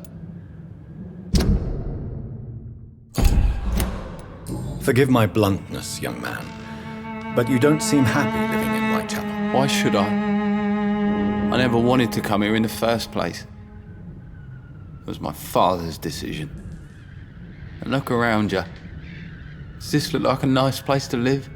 Forgive my bluntness, young man, but you don't seem happy living in Whitechapel. Why should I? I never wanted to come here in the first place. It was my father's decision. And look around you. Does this look like a nice place to live?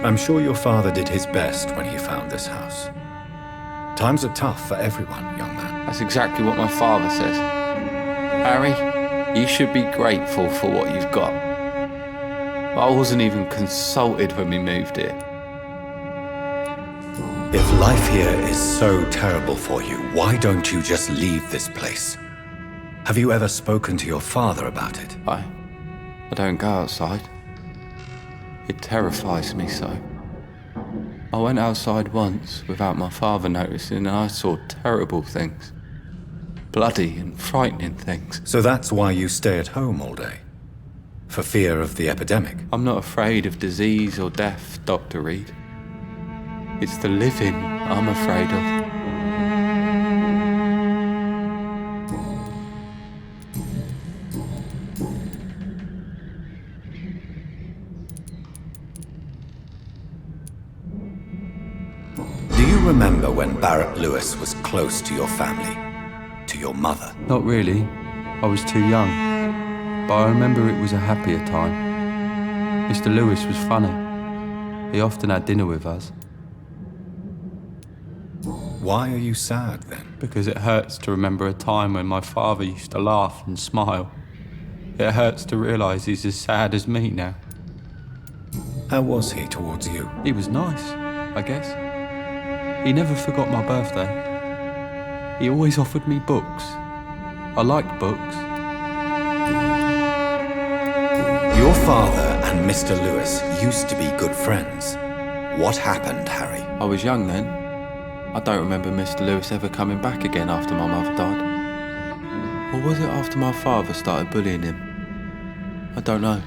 I'm sure your father did his best when he found this house. Times are tough for everyone, young man. That's exactly what my father says. Harry, you should be grateful for what you've got. I wasn't even consulted when we moved here. If life here is so terrible for you, why don't you just leave this place? Have you ever spoken to your father about it? I don't go outside. It terrifies me so. I went outside once without my father noticing and I saw terrible things. Bloody and frightening things. So that's why you stay at home all day? For fear of the epidemic? I'm not afraid of disease or death, Dr. Reed. It's the living I'm afraid of. Do you remember when Barrett Lewis was close to your family? To your mother? Not really. I was too young. But I remember it was a happier time. Mr. Lewis was funny. He often had dinner with us. Why are you sad then? Because it hurts to remember a time when my father used to laugh and smile. It hurts to realise he's as sad as me now. How was he towards you? He was nice, I guess. He never forgot my birthday. He always offered me books. I liked books. Your father and Mr. Lewis used to be good friends. What happened, Harry? I was young then. I don't remember Mr. Lewis ever coming back again after my mother died. Or was it after my father started bullying him? I don't know.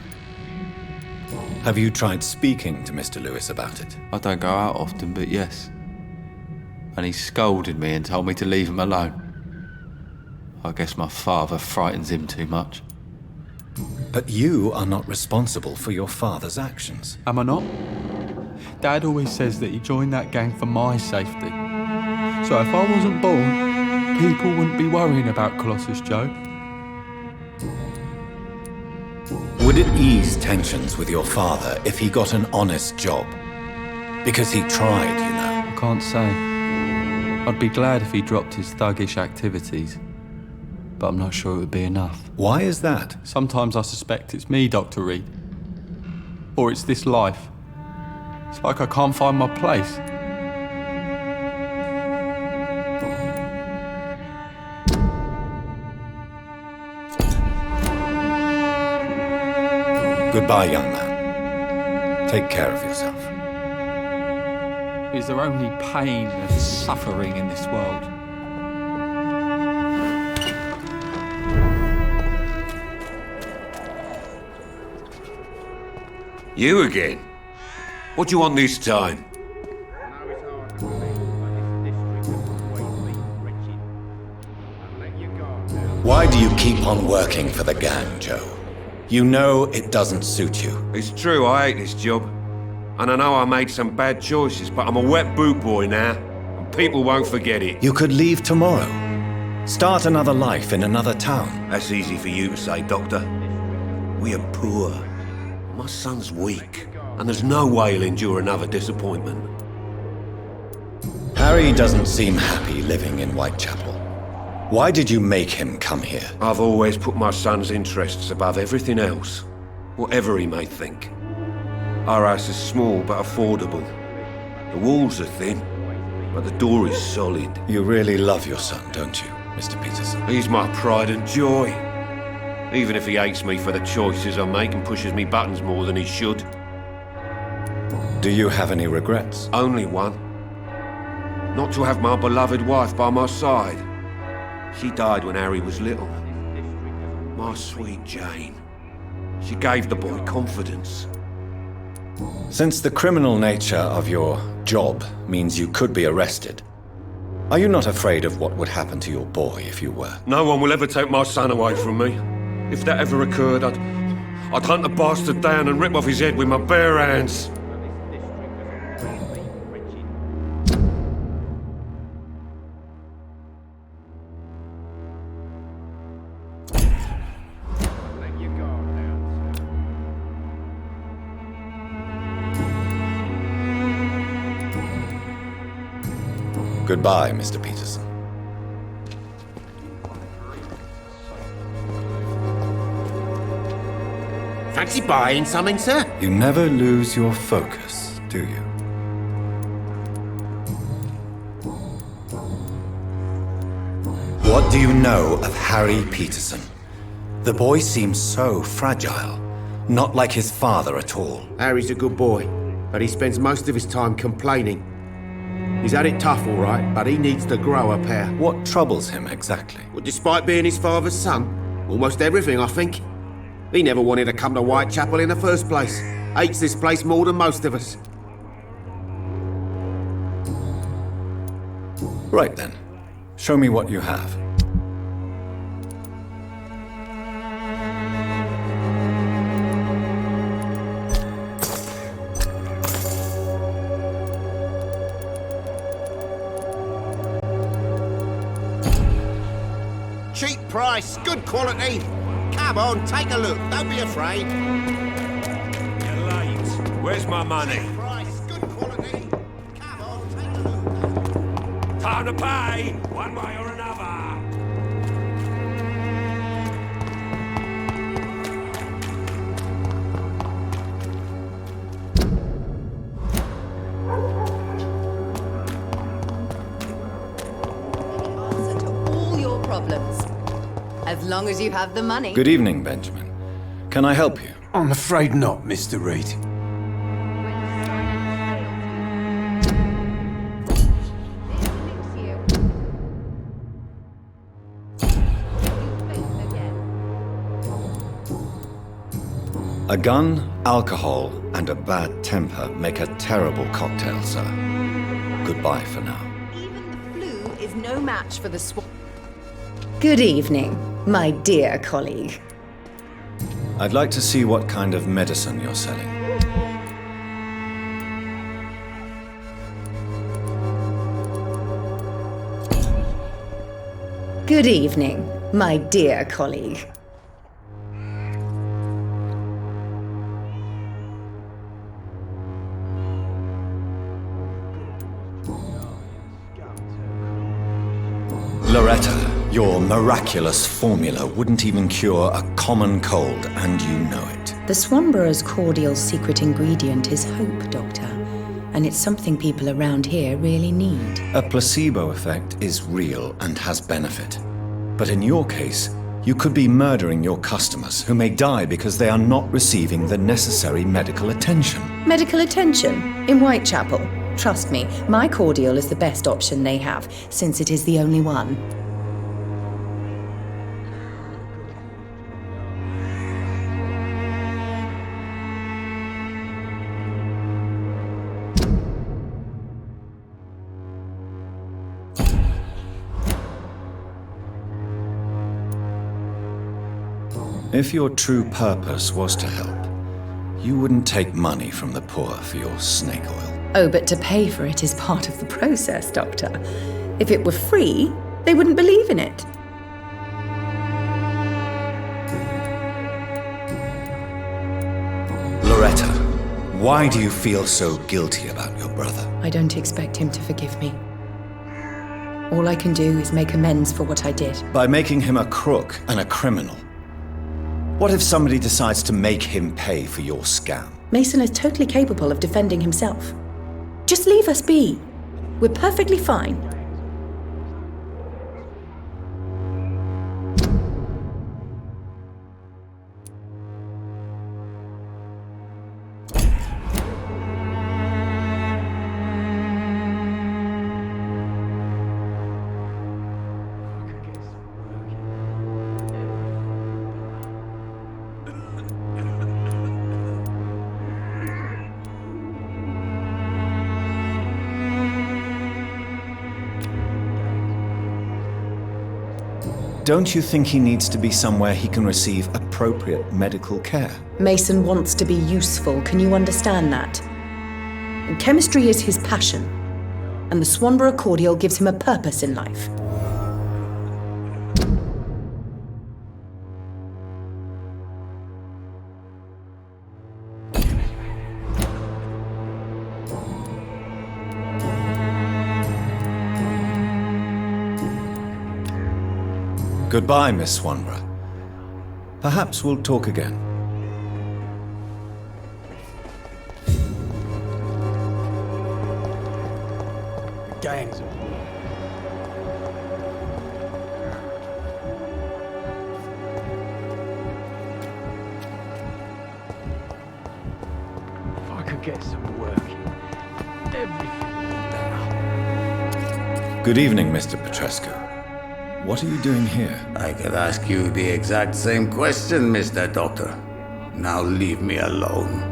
Have you tried speaking to Mr. Lewis about it? I don't go out often, but yes. And he scolded me and told me to leave him alone. I guess my father frightens him too much. But you are not responsible for your father's actions. Am I not? Dad always says that he joined that gang for my safety. So if I wasn't born, people wouldn't be worrying about Colossus Joe. Would it ease tensions with your father if he got an honest job? Because he tried, you know. I can't say. I'd be glad if he dropped his thuggish activities. But I'm not sure it would be enough. Why is that? Sometimes I suspect it's me, Dr. Reed. Or it's this life. It's like I can't find my place. Goodbye, young man. Take care of yourself. Is there only pain and suffering in this world? You again? What do you want this time? Why do you keep on working for the gang, Joe? You know it doesn't suit you. It's true, I hate this job. And I know I made some bad choices, but I'm a wet boot boy now, and people won't forget it. You could leave tomorrow. Start another life in another town. That's easy for you to say, Doctor. We are poor. My son's weak, and there's no way he'll endure another disappointment. Harry doesn't seem happy living in Whitechapel. Why did you make him come here? I've always put my son's interests above everything else, whatever he may think. Our house is small but affordable. The walls are thin, but the door is solid. You really love your son, don't you, Mr. Peterson? He's my pride and joy. Even if he hates me for the choices I make and pushes me buttons more than he should. Do you have any regrets? Only one. Not to have my beloved wife by my side. She died when Harry was little. My sweet Jane. She gave the boy confidence. Since the criminal nature of your job means you could be arrested, are you not afraid of what would happen to your boy if you were? No one will ever take my son away from me. If that ever occurred, I'd hunt the bastard down and rip off his head with my bare hands. Goodbye, Mr. Peterson. Fancy buying something, sir? You never lose your focus, do you? What do you know of Harry Peterson? The boy seems so fragile, not like his father at all. Harry's a good boy, but he spends most of his time complaining. He's had it tough, all right, but he needs to grow a pair. What troubles him exactly? Well, despite being his father's son, almost everything, I think. He never wanted to come to Whitechapel in the first place. Hates this place more than most of us. Right then. Show me what you have. price, good quality. Come on, take a look. Don't be afraid. You're late. Where's my money? Price, good quality. Come on, take a look. Time to pay, one way or another. Answer to all your problems. As long as you have the money. Good evening, Benjamin. Can I help you? I'm afraid not, Mr. Reed. A gun, alcohol, and a bad temper make a terrible cocktail, sir. Goodbye for now. Even the flu is no match for the swamp. Good evening, my dear colleague. I'd like to see what kind of medicine you're selling. Good evening, my dear colleague. Loretta, your miraculous formula wouldn't even cure a common cold, and you know it. The Swanborough's cordial secret ingredient is hope, Doctor. And it's something people around here really need. A placebo effect is real and has benefit. But in your case, you could be murdering your customers who may die because they are not receiving the necessary medical attention. Medical attention? In Whitechapel? Trust me, my cordial is the best option they have, since it is the only one. If your true purpose was to help, you wouldn't take money from the poor for your snake oil. Oh, but to pay for it is part of the process, Doctor. If it were free, they wouldn't believe in it. Loretta, why do you feel so guilty about your brother? I don't expect him to forgive me. All I can do is make amends for what I did. By making him a crook and a criminal. What if somebody decides to make him pay for your scam? Mason is totally capable of defending himself. Just leave us be. We're perfectly fine. Don't you think he needs to be somewhere he can receive appropriate medical care? Mason wants to be useful, can you understand that? And chemistry is his passion. And the Swanborough cordial gives him a purpose in life. Goodbye, Miss Swanborough. Perhaps we'll talk again. Gangs. If I could get some work in, everything would be better. Good evening, Mr. Petrescu. What are you doing here? I could ask you the exact same question, Mr. Doctor. Now leave me alone.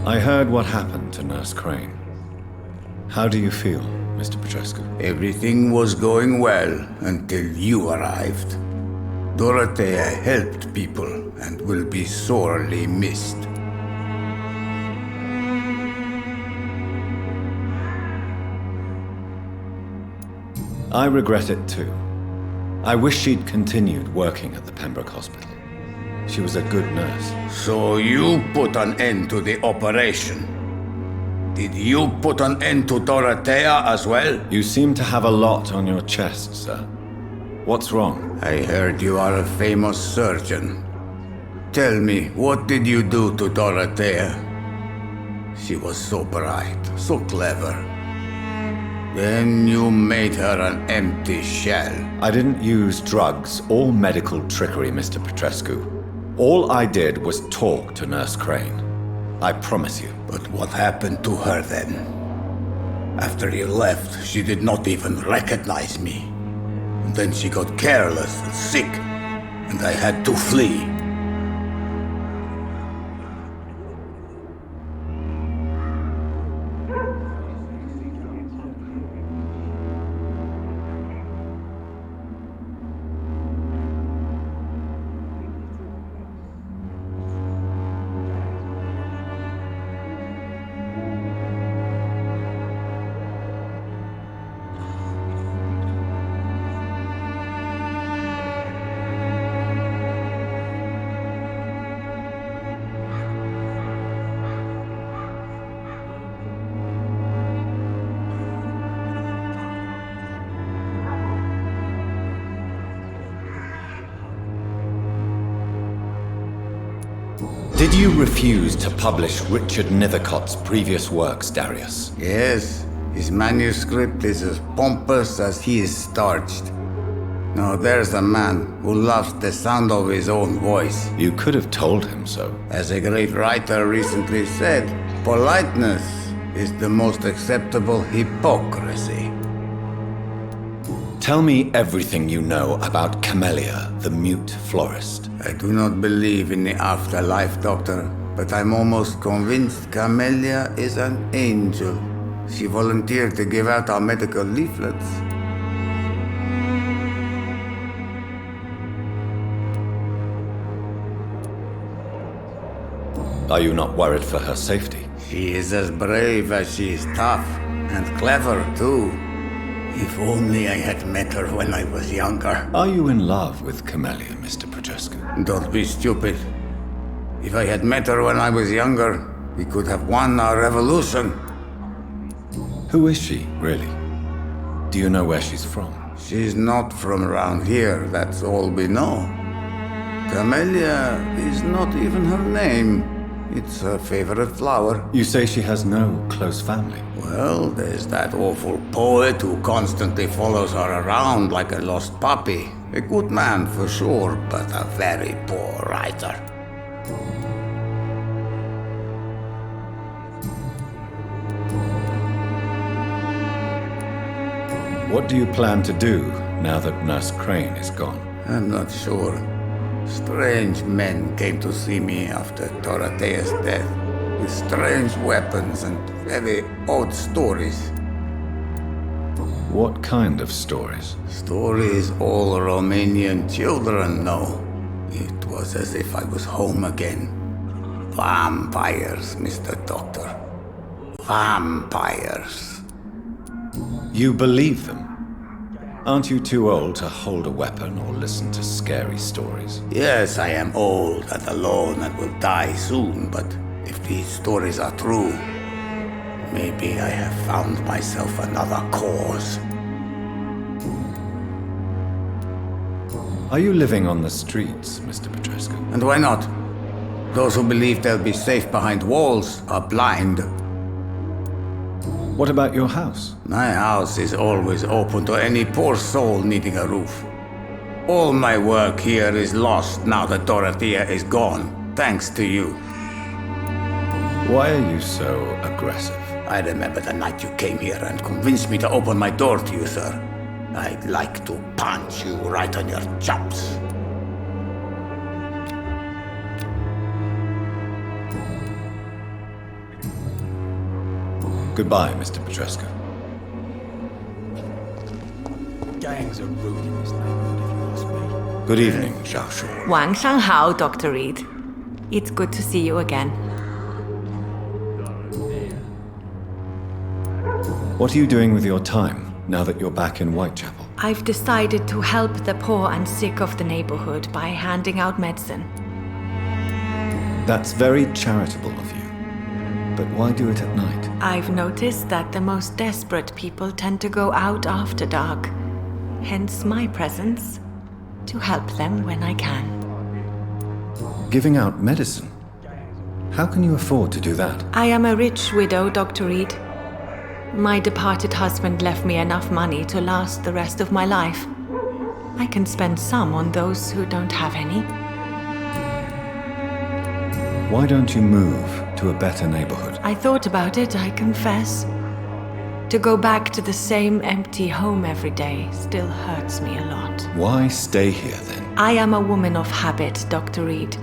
I heard what happened to Nurse Crane. How do you feel, Mr. Petrescu? Everything was going well until you arrived. Dorothea helped people and will be sorely missed. I regret it too. I wish she'd continued working at the Pembroke Hospital. She was a good nurse. So you put an end to the operation. Did you put an end to Dorothea as well? You seem to have a lot on your chest, sir. What's wrong? I heard you are a famous surgeon. Tell me, what did you do to Dorothea? She was so bright, so clever. Then you made her an empty shell. I didn't use drugs or medical trickery, Mr. Petrescu. All I did was talk to Nurse Crane. I promise you. But what happened to her then? After you left, she did not even recognize me. And then she got careless and sick, and I had to flee. Did you refuse to publish Richard Nethercott's previous works, Darius? Yes, his manuscript is as pompous as he is starched. Now there's a man who loves the sound of his own voice. You could have told him so. As a great writer recently said, politeness is the most acceptable hypocrisy. Tell me everything you know about Camellia, the mute florist. I do not believe in the afterlife, Doctor, but I'm almost convinced Camellia is an angel. She volunteered to give out our medical leaflets. Are you not worried for her safety? She is as brave as she is tough, and clever too. If only I had met her when I was younger. Are you in love with Camellia, Mr. Petrescu? Don't be stupid. If I had met her when I was younger, we could have won our revolution. Who is she, really? Do you know where she's from? She's not from around here, that's all we know. Camellia is not even her name. It's her favorite flower. You say she has no close family? Well, there's that awful poet who constantly follows her around like a lost puppy. A good man for sure, but a very poor writer. What do you plan to do now that Nurse Crane is gone? I'm not sure. Strange men came to see me after Dorothea's death, with strange weapons and very odd stories. What kind of stories? Stories all Romanian children know. It was as if I was home again. Vampires, Mr. Doctor. Vampires. You believe them? Aren't you too old to hold a weapon or listen to scary stories? Yes, I am old and alone and will die soon, but if these stories are true, maybe I have found myself another cause. Are you living on the streets, Mr. Petrescu? And why not? Those who believe they'll be safe behind walls are blind. What about your house? My house is always open to any poor soul needing a roof. All my work here is lost now that Dorothea is gone, thanks to you. Why are you so aggressive? I remember the night you came here and convinced me to open my door to you, sir. I'd like to punch you right on your chops. Goodbye, Mr. Petrescu. Gangs are ruining this neighborhood, if you ask me. Good evening, Xiao Shu. 晚上好, Dr. Reed. It's good to see you again. What are you doing with your time? now that you're back in Whitechapel? I've decided to help the poor and sick of the neighborhood by handing out medicine. That's very charitable of you. But why do it at night? I've noticed that the most desperate people tend to go out after dark. Hence my presence, to help them when I can. Giving out medicine? How can you afford to do that? I am a rich widow, Dr. Reed. My departed husband left me enough money to last the rest of my life. I can spend some on those who don't have any. Why don't you move to a better neighborhood? I thought about it, I confess. To go back to the same empty home every day still hurts me a lot. Why stay here then? I am a woman of habit, Dr. Reed.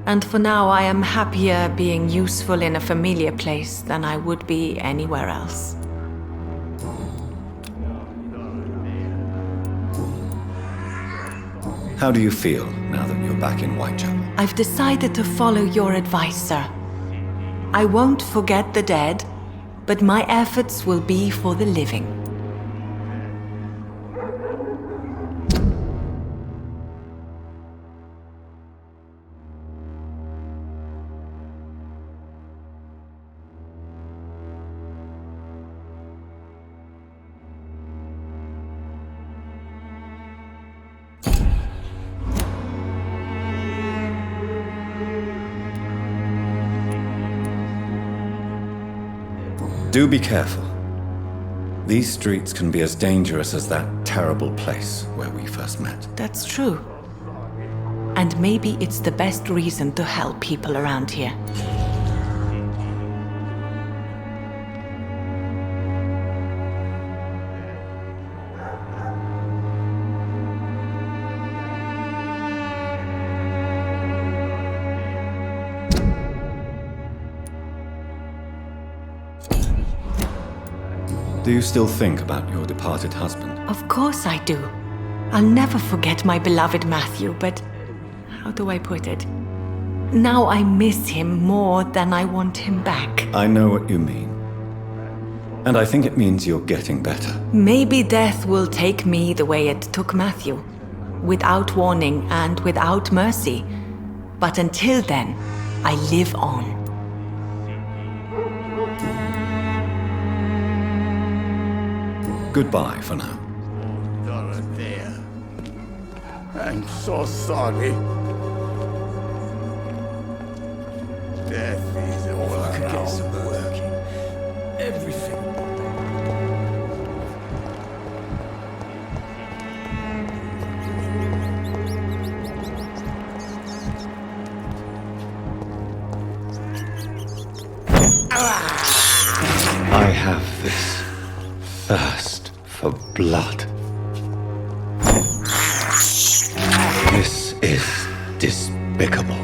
And for now, I am happier being useful in a familiar place than I would be anywhere else. How do you feel now that you're back in Whitechapel? I've decided to follow your advice, sir. I won't forget the dead, but my efforts will be for the living. Do be careful. These streets can be as dangerous as that terrible place where we first met. That's true. And maybe it's the best reason to help people around here. Do you still think about your departed husband? Of course I do. I'll never forget my beloved Matthew, but how do I put it? Now I miss him more than I want him back. I know what you mean. And I think it means you're getting better. Maybe death will take me the way it took Matthew, without warning and without mercy. But until then, I live on. Goodbye for now. Dorothea, I'm so sorry. Death is all around. Working. Everything. I have this thirst for blood. This is despicable.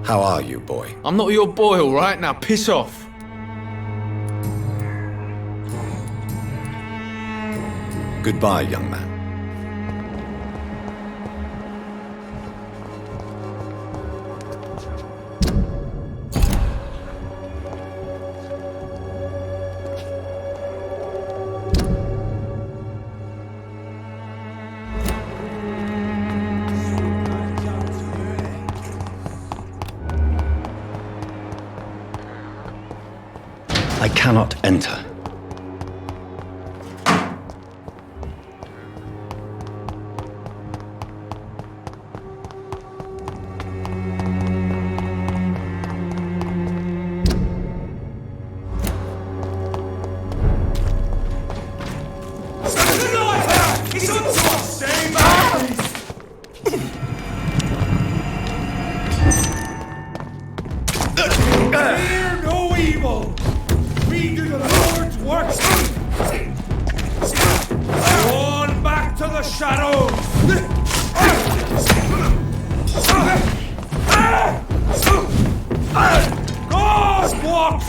How are you, boy? I'm not your boy, alright? Now piss off. Goodbye, young man. I cannot enter. Fear no evil! We do the Lord's work! On back to the shadows! God walks!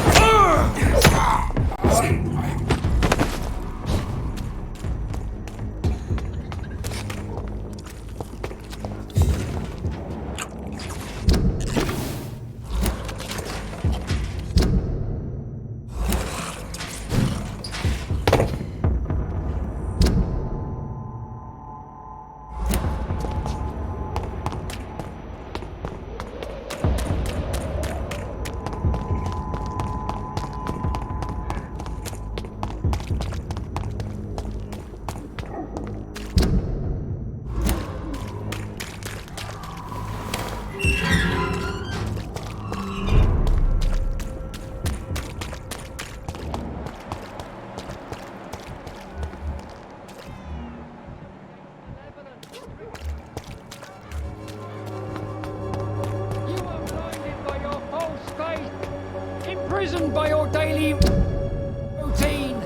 Imprisoned by your daily routine,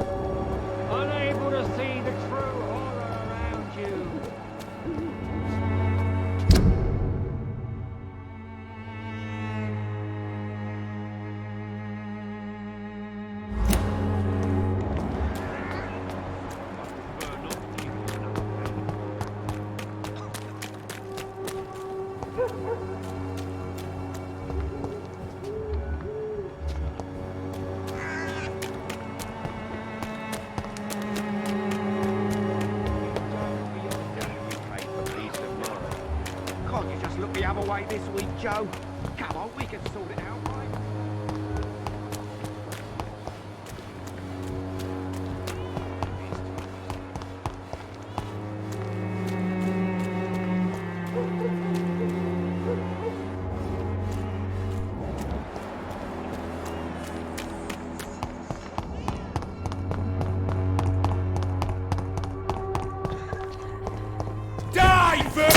unable to see the true horror around you. Can't you just look the other way this week, Joe? Come on, we can sort it out, right? Die, Vic!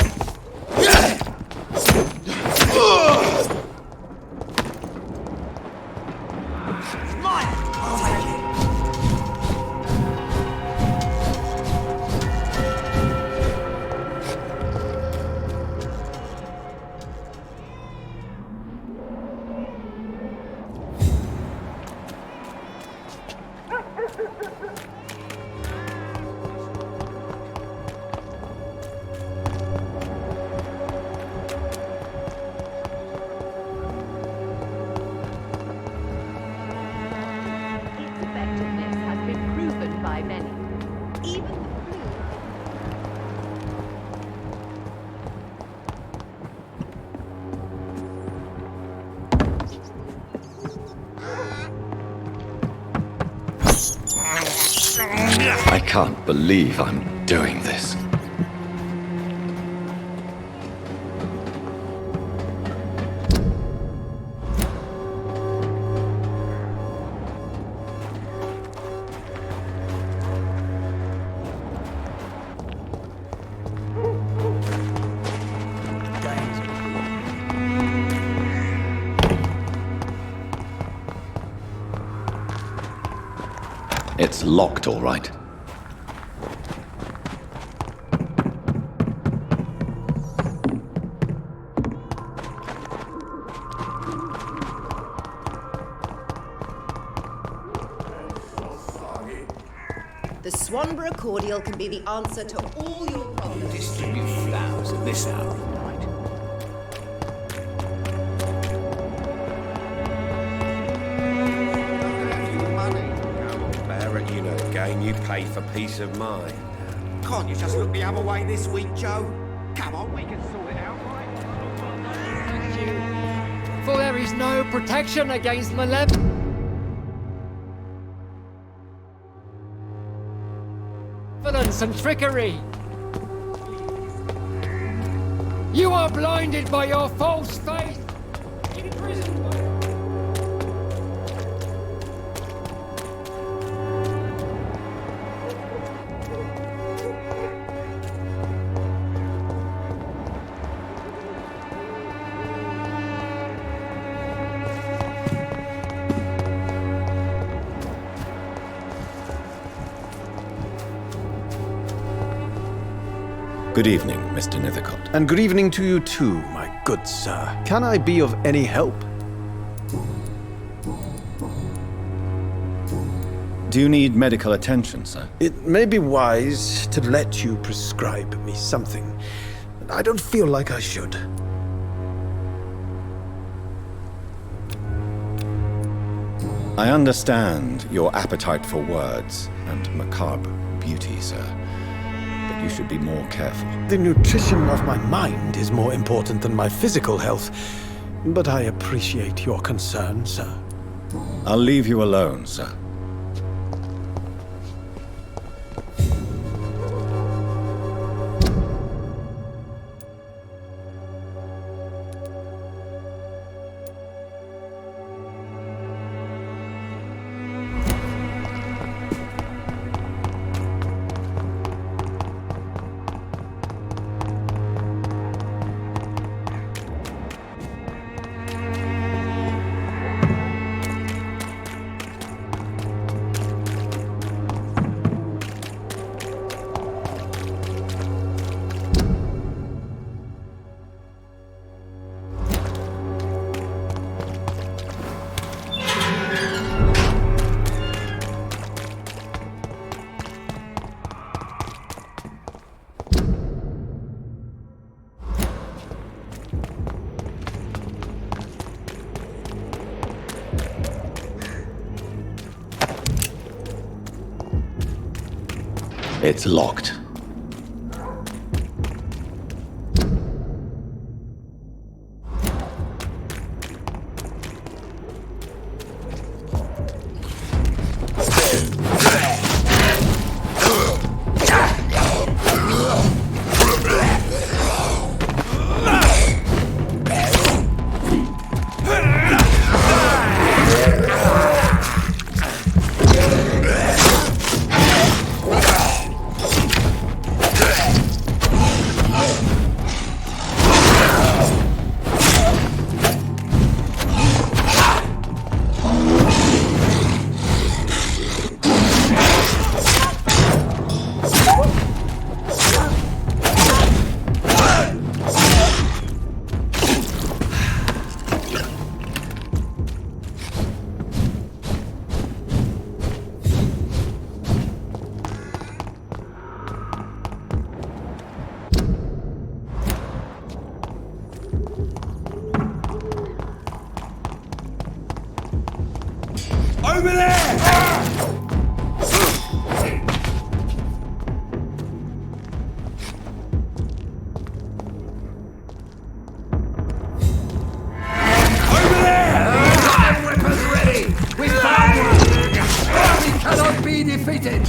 I can't believe I'm doing this. It's locked, all right. The Swanborough cordial can be the answer to all your problems. Distribute flowers at this hour of the night. Barrett, you know the game. You pay for peace of mind. Can't you just look the other way this week, Joe? Come on, we can sort it out, right? Thank you. For there is no protection against malevolence and trickery. You are blinded by your false faith. Imprisoned by Good evening, Mr. Nethercott. And good evening to you too, my good sir. Can I be of any help? Do you need medical attention, sir? It may be wise to let you prescribe me something. I don't feel like I should. I understand your appetite for words and macabre beauty, sir. But you should be more careful. The nutrition of my mind is more important than my physical health. But I appreciate your concern, sir. I'll leave you alone, sir. It's locked. Over there! Weapons ready! We found one! We cannot be defeated!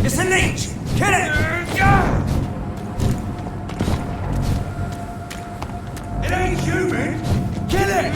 It's a leech! Kill it! It ain't human! Kill it!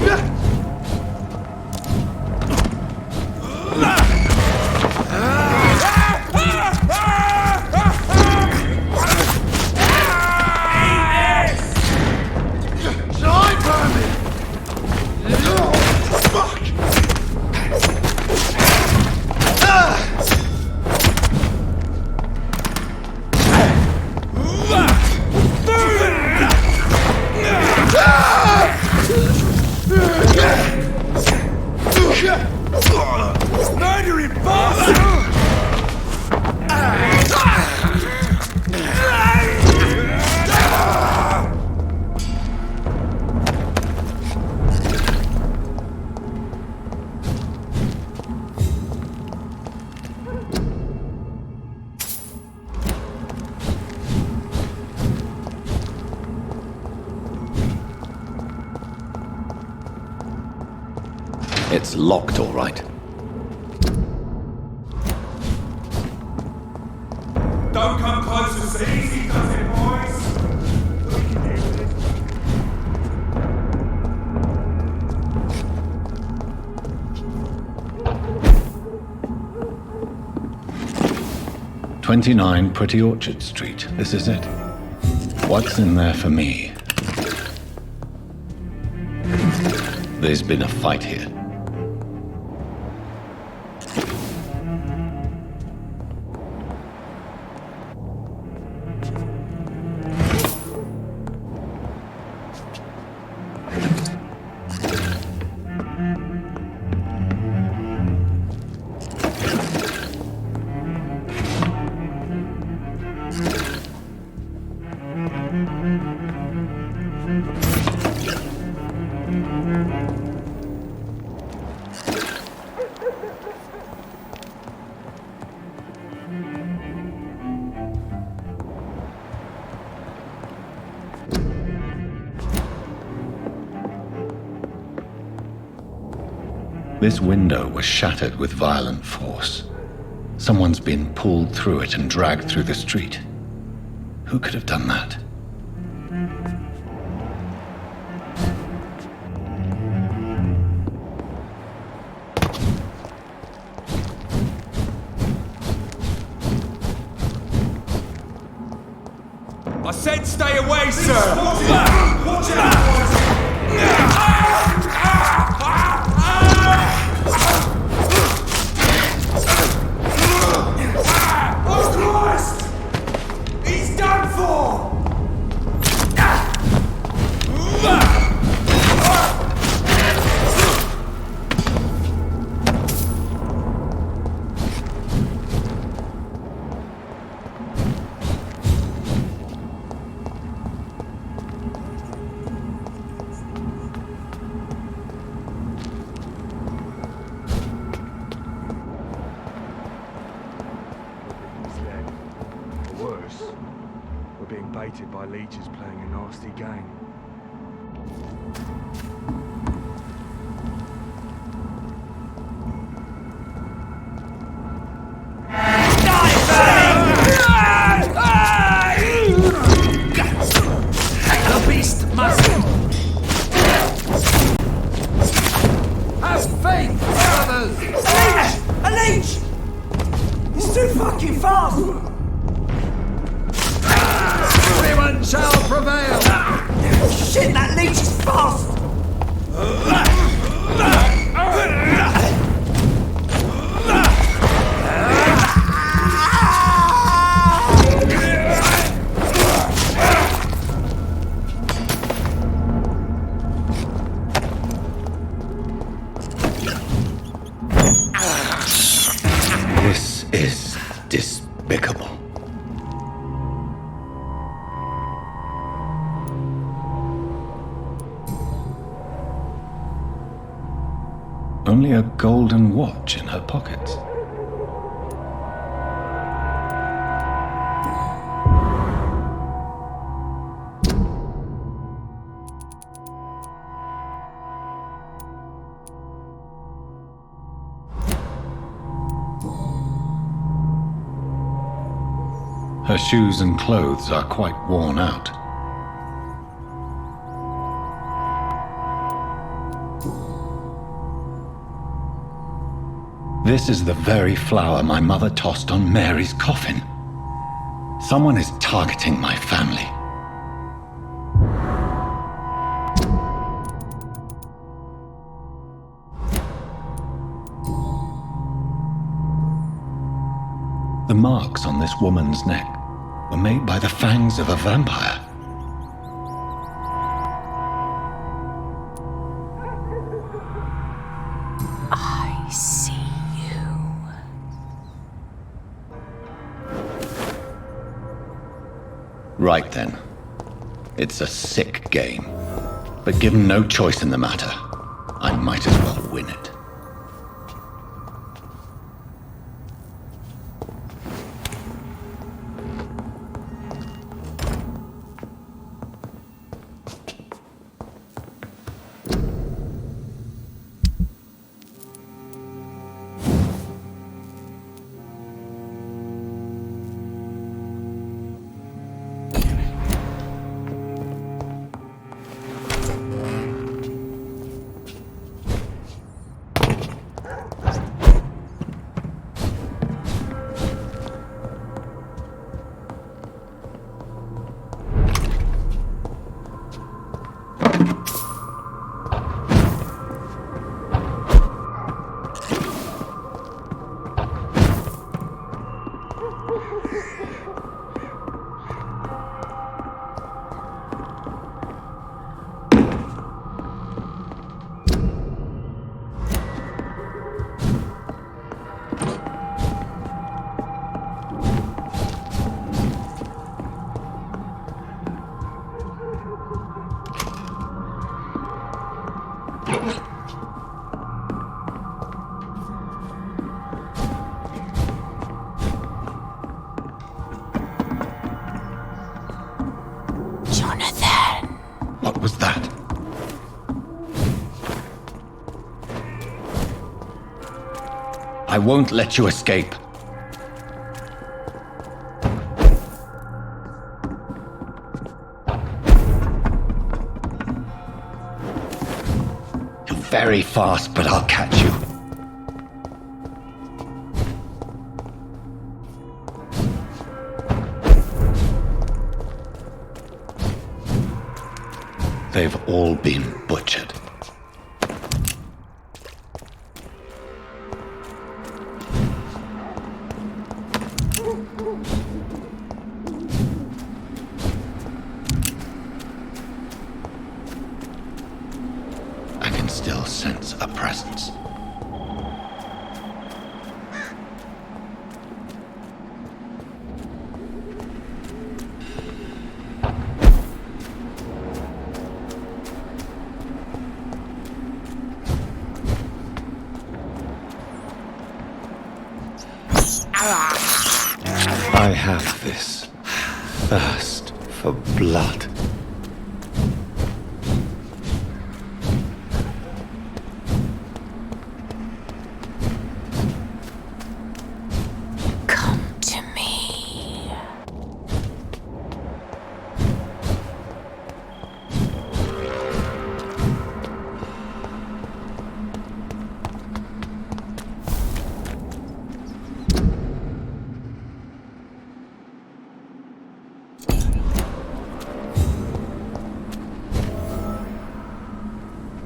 Murdering bastard! It's locked, all right. Don't come close, it's easy does it, boys? We can deal with it. 29 Pretty Orchard Street. This is it. What's in there for me? There's been a fight here. This window was shattered with violent force. Someone's been pulled through it and dragged through the street. Who could have done that? I said stay away, sir! Watch out! He's done for! Worse, we're being baited by leeches playing a nasty game. Die, only a golden watch in her pockets. Her shoes and clothes are quite worn out. This is the very flower my mother tossed on Mary's coffin. Someone is targeting my family. The marks on this woman's neck were made by the fangs of a vampire. I see you. Right then. It's a sick game. But given no choice in the matter, I might as well win it. What was that? I won't let you escape. You're very fast, but I'll catch you. They've all been butchered. I can still sense a presence. I have this thirst for blood. Come to me.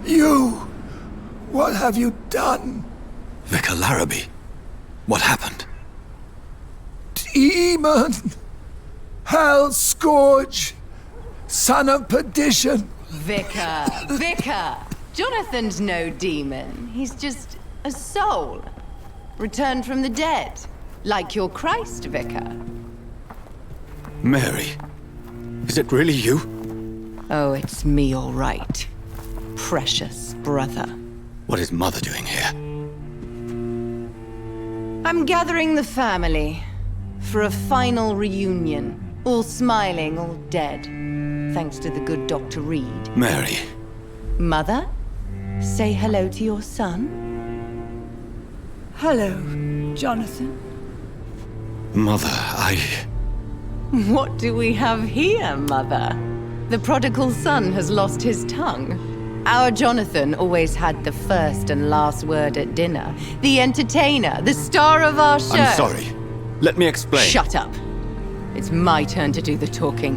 You! What have you done? Vicar Larrabee, what happened? Demon! Hell Scourge! Son of perdition! Vicar! Jonathan's no demon. He's just a soul. Returned from the dead. Like your Christ, Vicar. Mary, is it really you? Oh, it's me, all right. Precious brother. What is Mother doing here? I'm gathering the family for a final reunion. All smiling, all dead. Thanks to the good Dr. Reed. Mary. Mother, say hello to your son. Hello, Jonathan. Mother, What do we have here, Mother? The prodigal son has lost his tongue. Our Jonathan always had the first and last word at dinner. The entertainer, the star of our show. I'm sorry. Let me explain. Shut up. It's my turn to do the talking.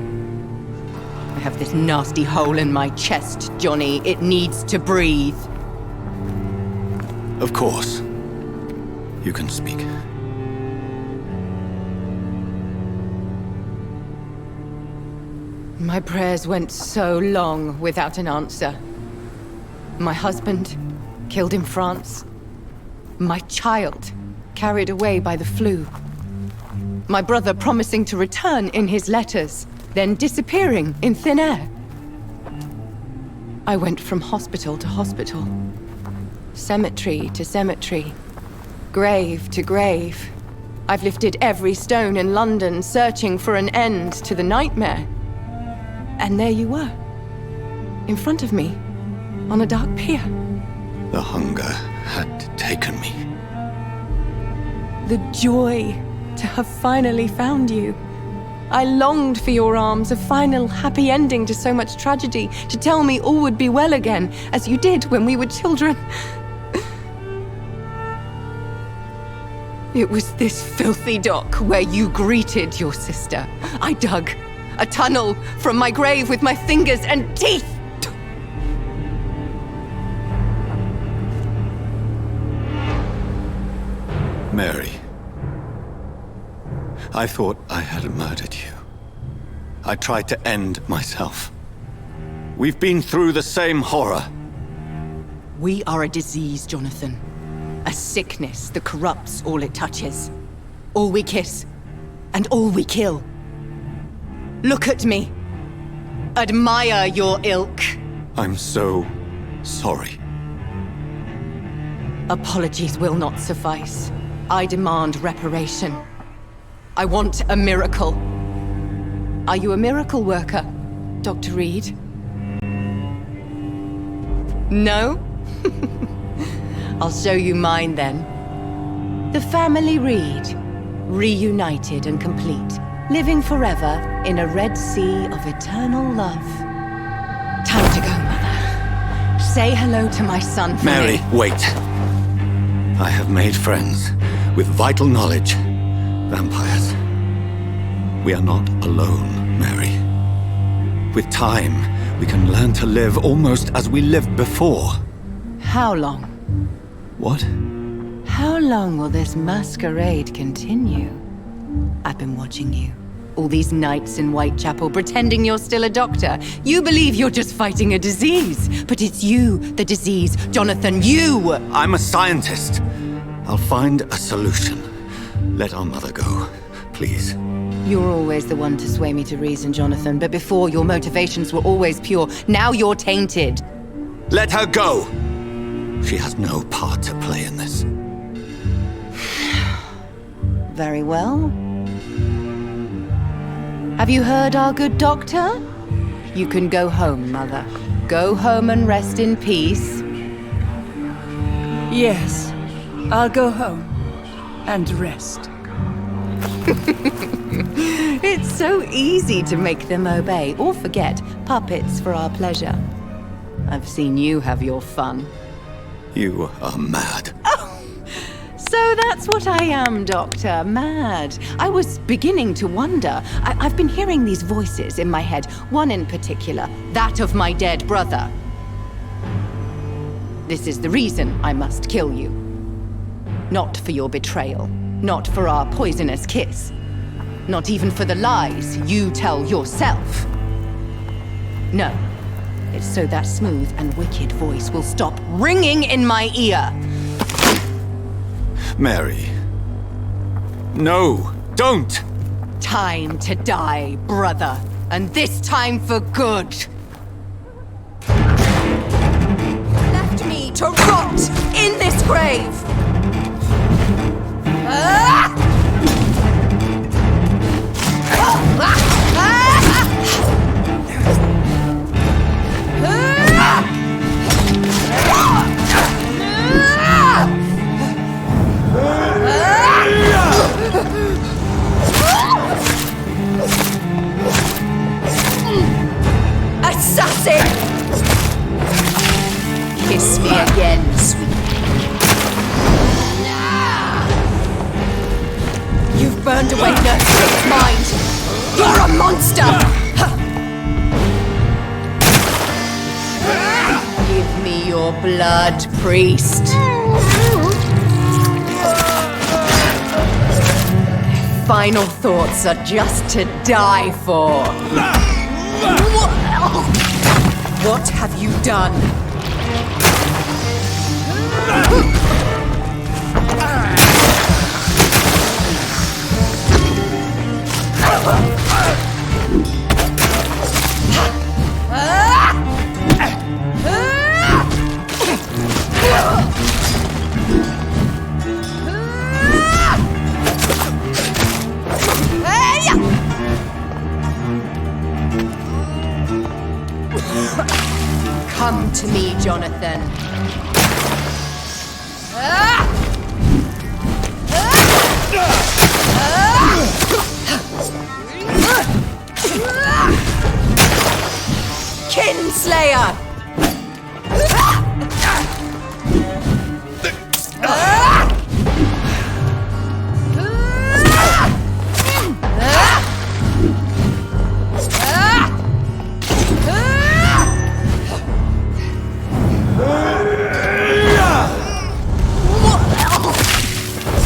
I have this nasty hole in my chest, Johnny. It needs to breathe. Of course. You can speak. My prayers went so long without an answer. My husband, killed in France. My child, carried away by the flu. My brother promising to return in his letters, then disappearing in thin air. I went from hospital to hospital, cemetery to cemetery, grave to grave. I've lifted every stone in London, searching for an end to the nightmare. And there you were, in front of me, on a dark pier. The hunger had taken me. The joy to have finally found you. I longed for your arms, a final happy ending to so much tragedy, to tell me all would be well again, as you did when we were children. It was this filthy dock where you greeted your sister. I dug a tunnel from my grave with my fingers and teeth. Mary. I thought I had murdered you. I tried to end myself. We've been through the same horror. We are a disease, Jonathan. A sickness that corrupts all it touches. All we kiss, and all we kill. Look at me. Admire your ilk. I'm so sorry. Apologies will not suffice. I demand reparation. I want a miracle. Are you a miracle worker, Dr. Reed? No? I'll show you mine then. The family Reed, reunited and complete, living forever in a red sea of eternal love. Time to go, Mother. Say hello to my son for Mary, me. wait. I have made friends with vital knowledge. Vampires. We are not alone, Mary. With time, we can learn to live almost as we lived before. How long? What? How long will this masquerade continue? I've been watching you. All these nights in Whitechapel pretending you're still a doctor. You believe you're just fighting a disease. But it's you, the disease. Jonathan, you! I'm a scientist. I'll find a solution. Let our mother go, please. You're always the one to sway me to reason, Jonathan. But before, your motivations were always pure. Now you're tainted. Let her go! She has no part to play in this. Very well. Have you heard our good doctor? You can go home, Mother. Go home and rest in peace. Yes, I'll go home and rest. It's so easy to make them obey or forget. Puppets for our pleasure. I've seen you have your fun. You are mad. So that's what I am, Doctor. Mad. I was beginning to wonder. I've been hearing these voices in my head. One in particular, that of my dead brother. This is the reason I must kill you. Not for your betrayal. Not for our poisonous kiss. Not even for the lies you tell yourself. No. It's so that smooth and wicked voice will stop ringing in my ear. Mary. No, don't! Time to die, brother. And this time for good. Left me me to rot in this grave! Assassin! Kiss me again, sweet. You've burned away Nurse's mind. You're a monster! Give me your blood, priest. Final thoughts are just to die for. What have you done? Come to me, Jonathan. Kinslayer!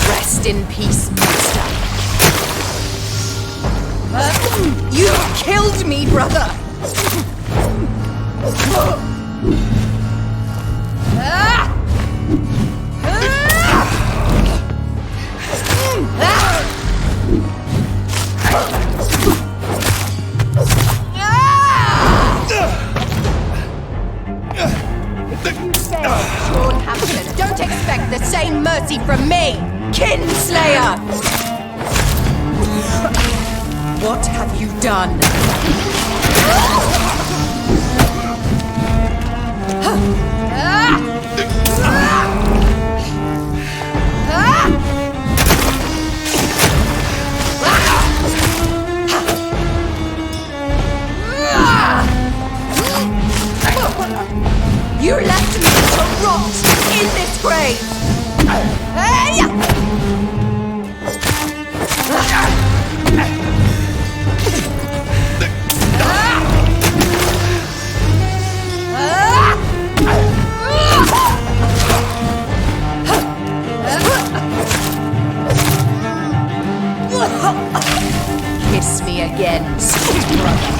Rest in peace, monster. You killed me, brother! Sean Hampton, don't expect the same mercy from me, Kinslayer! What have you done? You left me to rot in this grave! Kiss me again, sweet brother.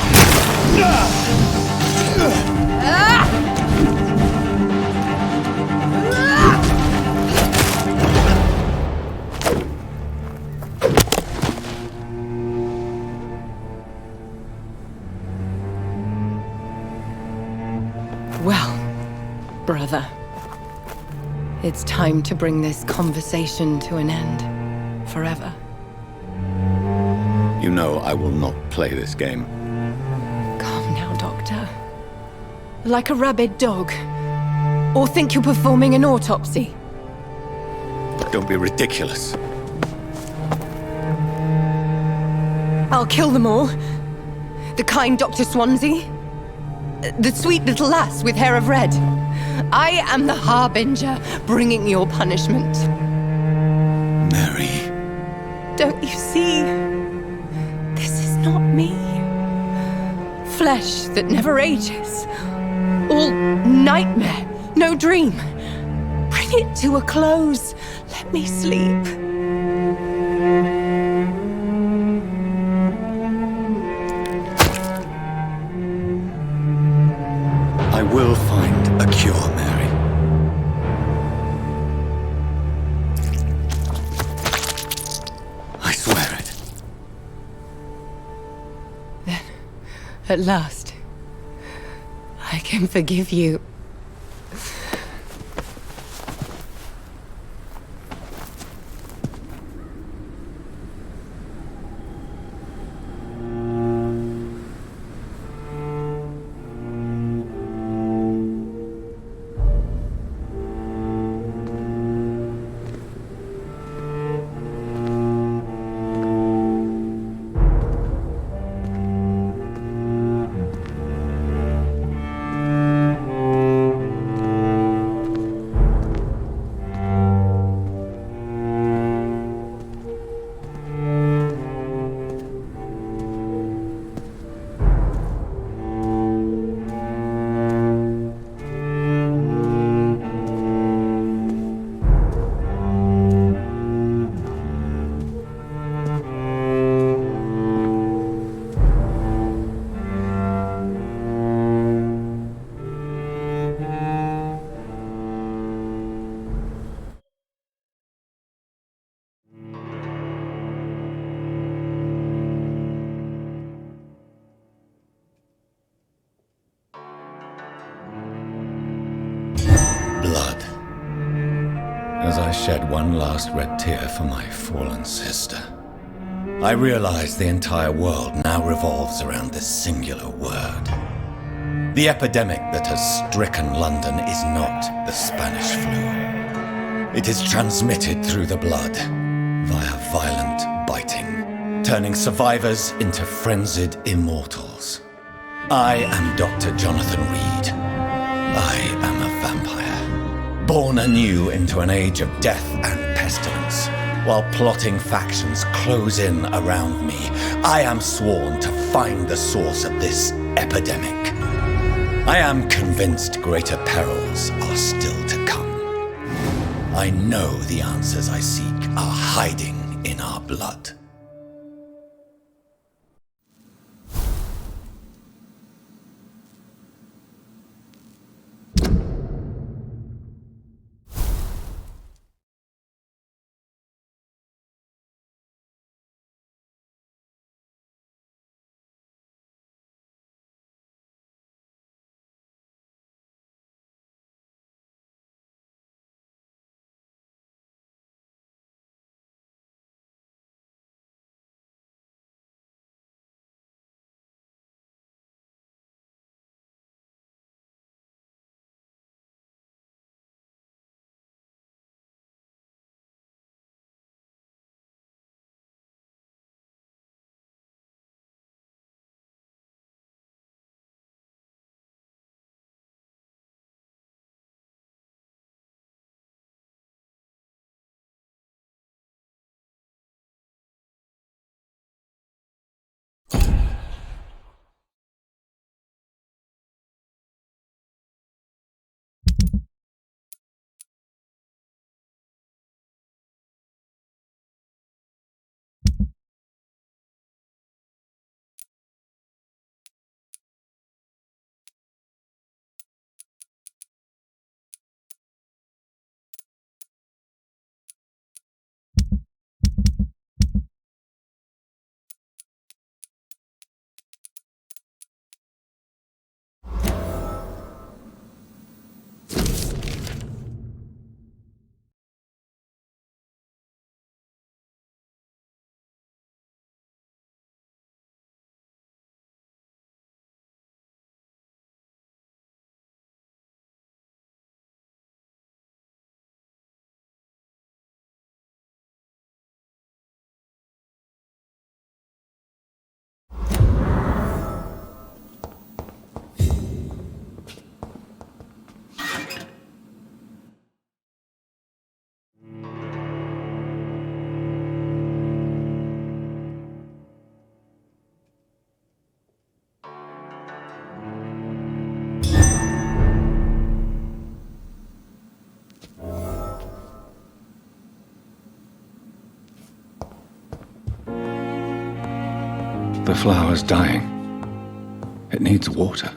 Well, brother, it's time to bring this conversation to an end. Forever. You know I will not play this game. Calm now, Doctor. Like a rabid dog. Or think you're performing an autopsy. Don't be ridiculous. I'll kill them all. The kind Dr. Swansea. The sweet little lass with hair of red. I am the Harbinger, bringing your punishment. Mary. Don't you see? This is not me. Flesh that never ages. All nightmare, no dream. Bring it to a close. Let me sleep. I will find a cure, Mary. I swear it. Then, at last, I can forgive you. shed one last red tear for my fallen sister, I realize the entire world now revolves around this singular word. The epidemic that has stricken London is not the Spanish flu. It is transmitted through the blood via violent biting, turning survivors into frenzied immortals. I am Dr. Jonathan Reed. I am a vampire, born anew into an age of death and pestilence. While plotting factions close in around me, I am sworn to find the source of this epidemic. I am convinced greater perils are still to come. I know the answers I seek are hiding in our blood. The flower's dying. It needs water.